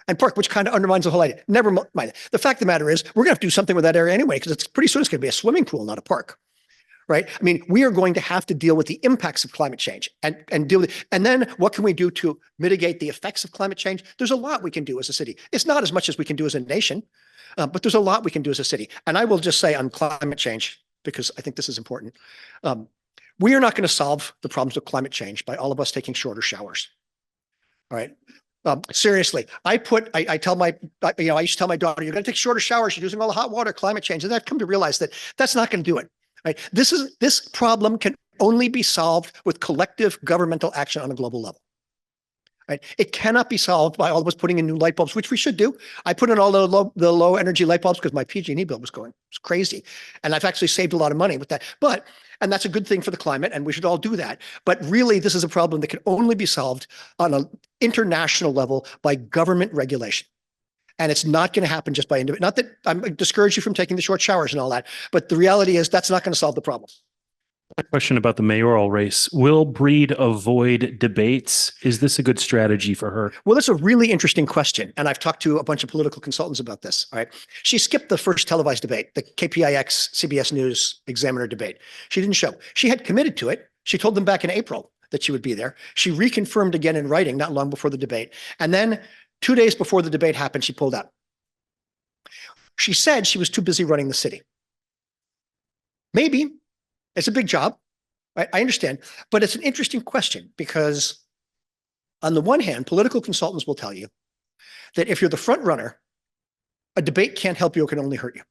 and park, which kind of undermines the whole idea. Never mind. The fact of the matter is we're going to have to do something with that area anyway, because it's pretty soon it's going to be a swimming pool, not a park. Right? I mean, we are going to have to deal with the impacts of climate change and deal with it. And then what can we do to mitigate the effects of climate change? There's a lot we can do as a city. It's not as much as we can do as a nation, but there's a lot we can do as a city. And I will just say on climate change, because I think this is important, we are not going to solve the problems of climate change by all of us taking shorter showers. All right. Seriously, I used to tell my daughter, you're going to take shorter showers. You're using all the hot water, climate change. And I've come to realize that that's not going to do it. Right? This problem can only be solved with collective governmental action on a global level. Right? It cannot be solved by all of us putting in new light bulbs, which we should do. I put in all the low energy light bulbs because my PG&E bill was crazy. And I've actually saved a lot of money with that. And that's a good thing for the climate, and we should all do that. But really, this is a problem that can only be solved on an international level by government regulation. And it's not going to happen just by individual. Not that I'm discourage you from taking the short showers and all that, but the reality is that's not going to solve the problem. A question about the mayoral race. Will Breed avoid debates? Is this a good strategy for her? Well, that's a really interesting question. And I've talked to a bunch of political consultants about this. All right. She skipped the first televised debate, the KPIX CBS News Examiner debate. She didn't show. She had committed to it. She told them back in April that she would be there. She reconfirmed again in writing not long before the debate. And then 2 days before the debate happened, she pulled out. She said she was too busy running the city. Maybe. It's a big job. I understand. But it's an interesting question because on the one hand, political consultants will tell you that if you're the front runner, a debate can't help you, it can only hurt you.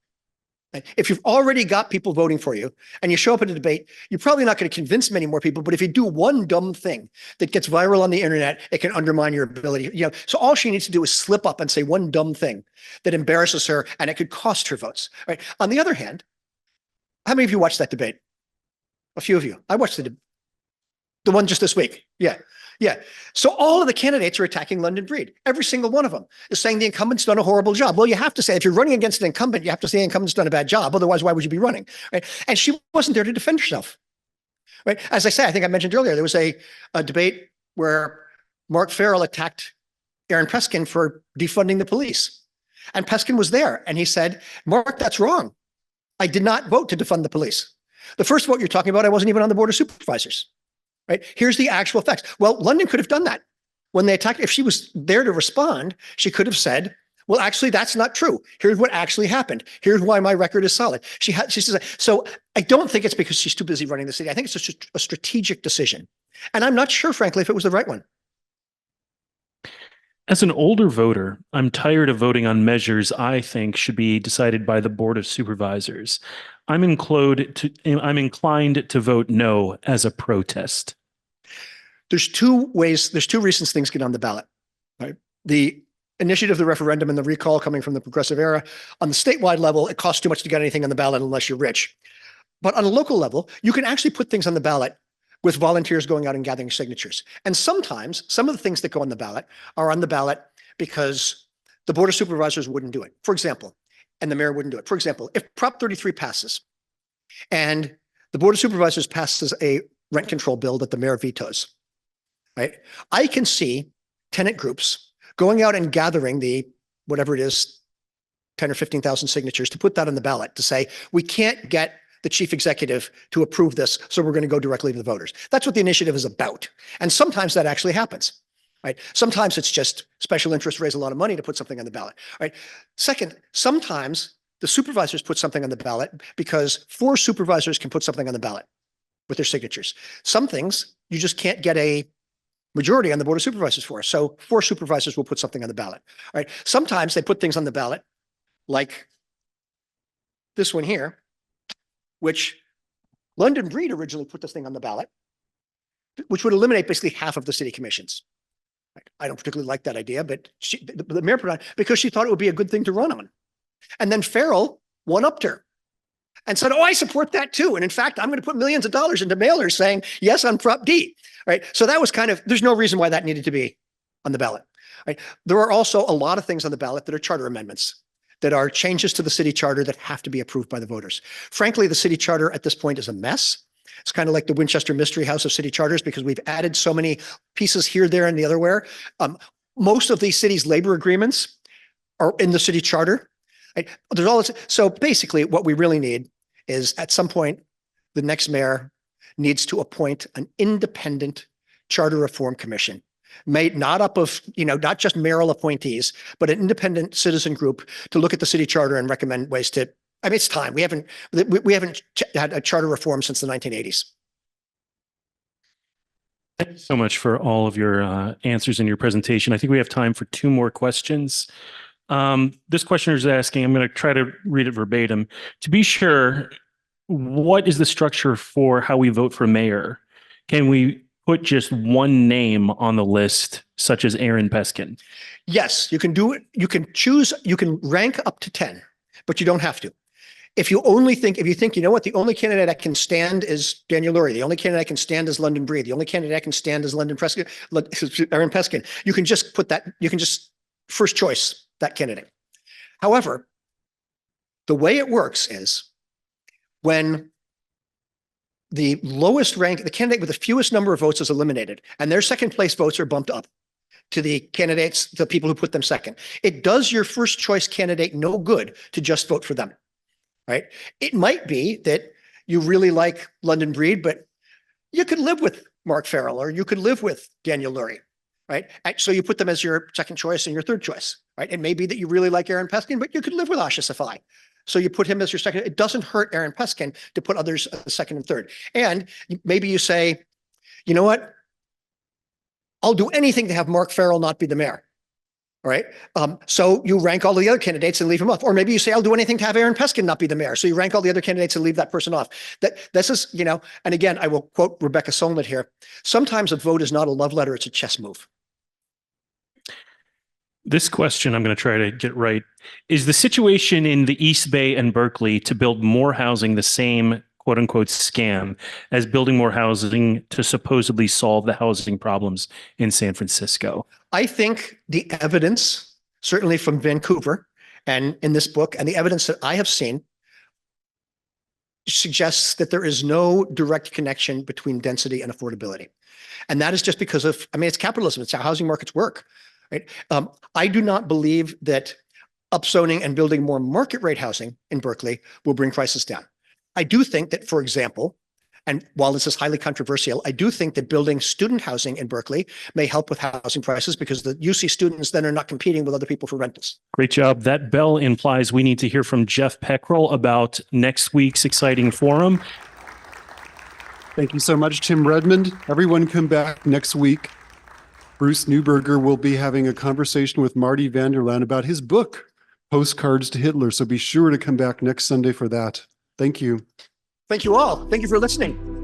If you've already got people voting for you and you show up at a debate, you're probably not going to convince many more people. But if you do one dumb thing that gets viral on the internet, it can undermine your ability. So all she needs to do is slip up and say one dumb thing that embarrasses her, and it could cost her votes. Right? On the other hand, how many of you watched that debate? A few of you. I watched the one just this week. Yeah. So all of the candidates are attacking London Breed. Every single one of them is saying the incumbent's done a horrible job. Well, you have to say, if you're running against an incumbent, you have to say the incumbent's done a bad job. Otherwise, why would you be running? Right? And she wasn't there to defend herself. Right? As I say, I think I mentioned earlier, there was a debate where Mark Farrell attacked Aaron Peskin for defunding the police. And Peskin was there. And he said, Mark, that's wrong. I did not vote to defund the police. The first vote you're talking about, I wasn't even on the Board of Supervisors, right? Here's the actual facts. Well, London could have done that. When they attacked, if she was there to respond, she could have said, well, actually, that's not true. Here's what actually happened. Here's why my record is solid. She says, so I don't think it's because she's too busy running the city. I think it's a strategic decision. And I'm not sure, frankly, if it was the right one. As an older voter, I'm tired of voting on measures I think should be decided by the Board of Supervisors. I'm inclined to vote no as a protest. There's two reasons things get on the ballot, right? The initiative, the referendum, and the recall coming from the progressive era. On the statewide level, it costs too much to get anything on the ballot unless you're rich. But on a local level, you can actually put things on the ballot with volunteers going out and gathering signatures. And sometimes some of the things that go on the ballot are on the ballot because the Board of Supervisors wouldn't do it. For example, and the mayor wouldn't do it. For example, if Prop 33 passes and the Board of Supervisors passes a rent control bill that the mayor vetoes, right? I can see tenant groups going out and gathering the, whatever it is, 10 or 15,000 signatures to put that on the ballot to say, we can't get the chief executive to approve this, so we're going to go directly to the voters. That's what the initiative is about. And sometimes that actually happens, right? Sometimes it's just special interests raise a lot of money to put something on the ballot, right? Second, sometimes the supervisors put something on the ballot because 4 supervisors can put something on the ballot with their signatures. Some things you just can't get a majority on the Board of Supervisors for. So 4 supervisors will put something on the ballot. All right. Sometimes they put things on the ballot like this one here, which London Breed originally put this thing on the ballot, which would eliminate basically half of the city commissions. Right. I don't particularly like that idea, but the mayor put it on because she thought it would be a good thing to run on. And then Farrell one-upped her and said, oh, I support that too. And in fact, I'm going to put millions of dollars into mailers saying, yes, on Prop D, right? So that was there's no reason why that needed to be on the ballot, right? There are also a lot of things on the ballot that are charter amendments, that are changes to the city charter that have to be approved by the voters. Frankly, the city charter at this point is a mess. It's kind of like the Winchester Mystery House of city charters because we've added so many pieces here, there, and the other where. Most of these cities' labor agreements are in the city charter. Right? There's all this. So basically, what we really need is at some point, the next mayor needs to appoint an independent charter reform commission made not up of, not just mayoral appointees, but an independent citizen group to look at the city charter and recommend ways to, it's time. We haven't had a charter reform since the 1980s. Thank you so much for all of your answers in your presentation. I think we have time for 2 more questions. This questioner is asking, I'm going to try to read it verbatim. To be sure, what is the structure for how we vote for mayor? Can we put just one name on the list, such as Aaron Peskin? Yes, you can do it. You can choose, you can rank up to 10, but you don't have to. If you think, you know what, the only candidate I can stand is Daniel Lurie. The only candidate I can stand is London Breed. The only candidate I can stand is Aaron Peskin. You can just put that, you can just first choice that candidate. However, the way it works is when the lowest rank, the candidate with the fewest number of votes is eliminated, and their second place votes are bumped up to the candidates, the people who put them second. It does your first choice candidate no good to just vote for them, right? It might be that you really like London Breed, but you could live with Mark Farrell or you could live with Daniel Lurie, right? So you put them as your second choice and your third choice, right? It may be that you really like Aaron Peskin, but you could live with Asha Safai. So you put him as your second. It doesn't hurt Aaron Peskin to put others as second and third. And maybe you say, you know what? I'll do anything to have Mark Farrell not be the mayor. All right. So you rank all the other candidates and leave him off. Or maybe you say, I'll do anything to have Aaron Peskin not be the mayor. So you rank all the other candidates and leave that person off. This is, and again, I will quote Rebecca Solnit here. Sometimes a vote is not a love letter, it's a chess move. This question I'm going to try to get right. Is the situation in the East Bay and Berkeley to build more housing the same quote unquote scam as building more housing to supposedly solve the housing problems in San Francisco? I think the evidence, certainly from Vancouver and in this book, and the evidence that I have seen suggests that there is no direct connection between density and affordability. And that is just because of, it's capitalism. It's how housing markets work. Right? I do not believe that upzoning and building more market rate housing in Berkeley will bring prices down. I do think that, for example, and while this is highly controversial, I do think that building student housing in Berkeley may help with housing prices because the UC students then are not competing with other people for rentals. Great job. That bell implies we need to hear from Jeff Peckrell about next week's exciting forum. Thank you so much, Tim Redmond. Everyone come back next week. Bruce Neuberger will be having a conversation with Marty Vanderlaan about his book, Postcards to Hitler. So be sure to come back next Sunday for that. Thank you. Thank you all. Thank you for listening.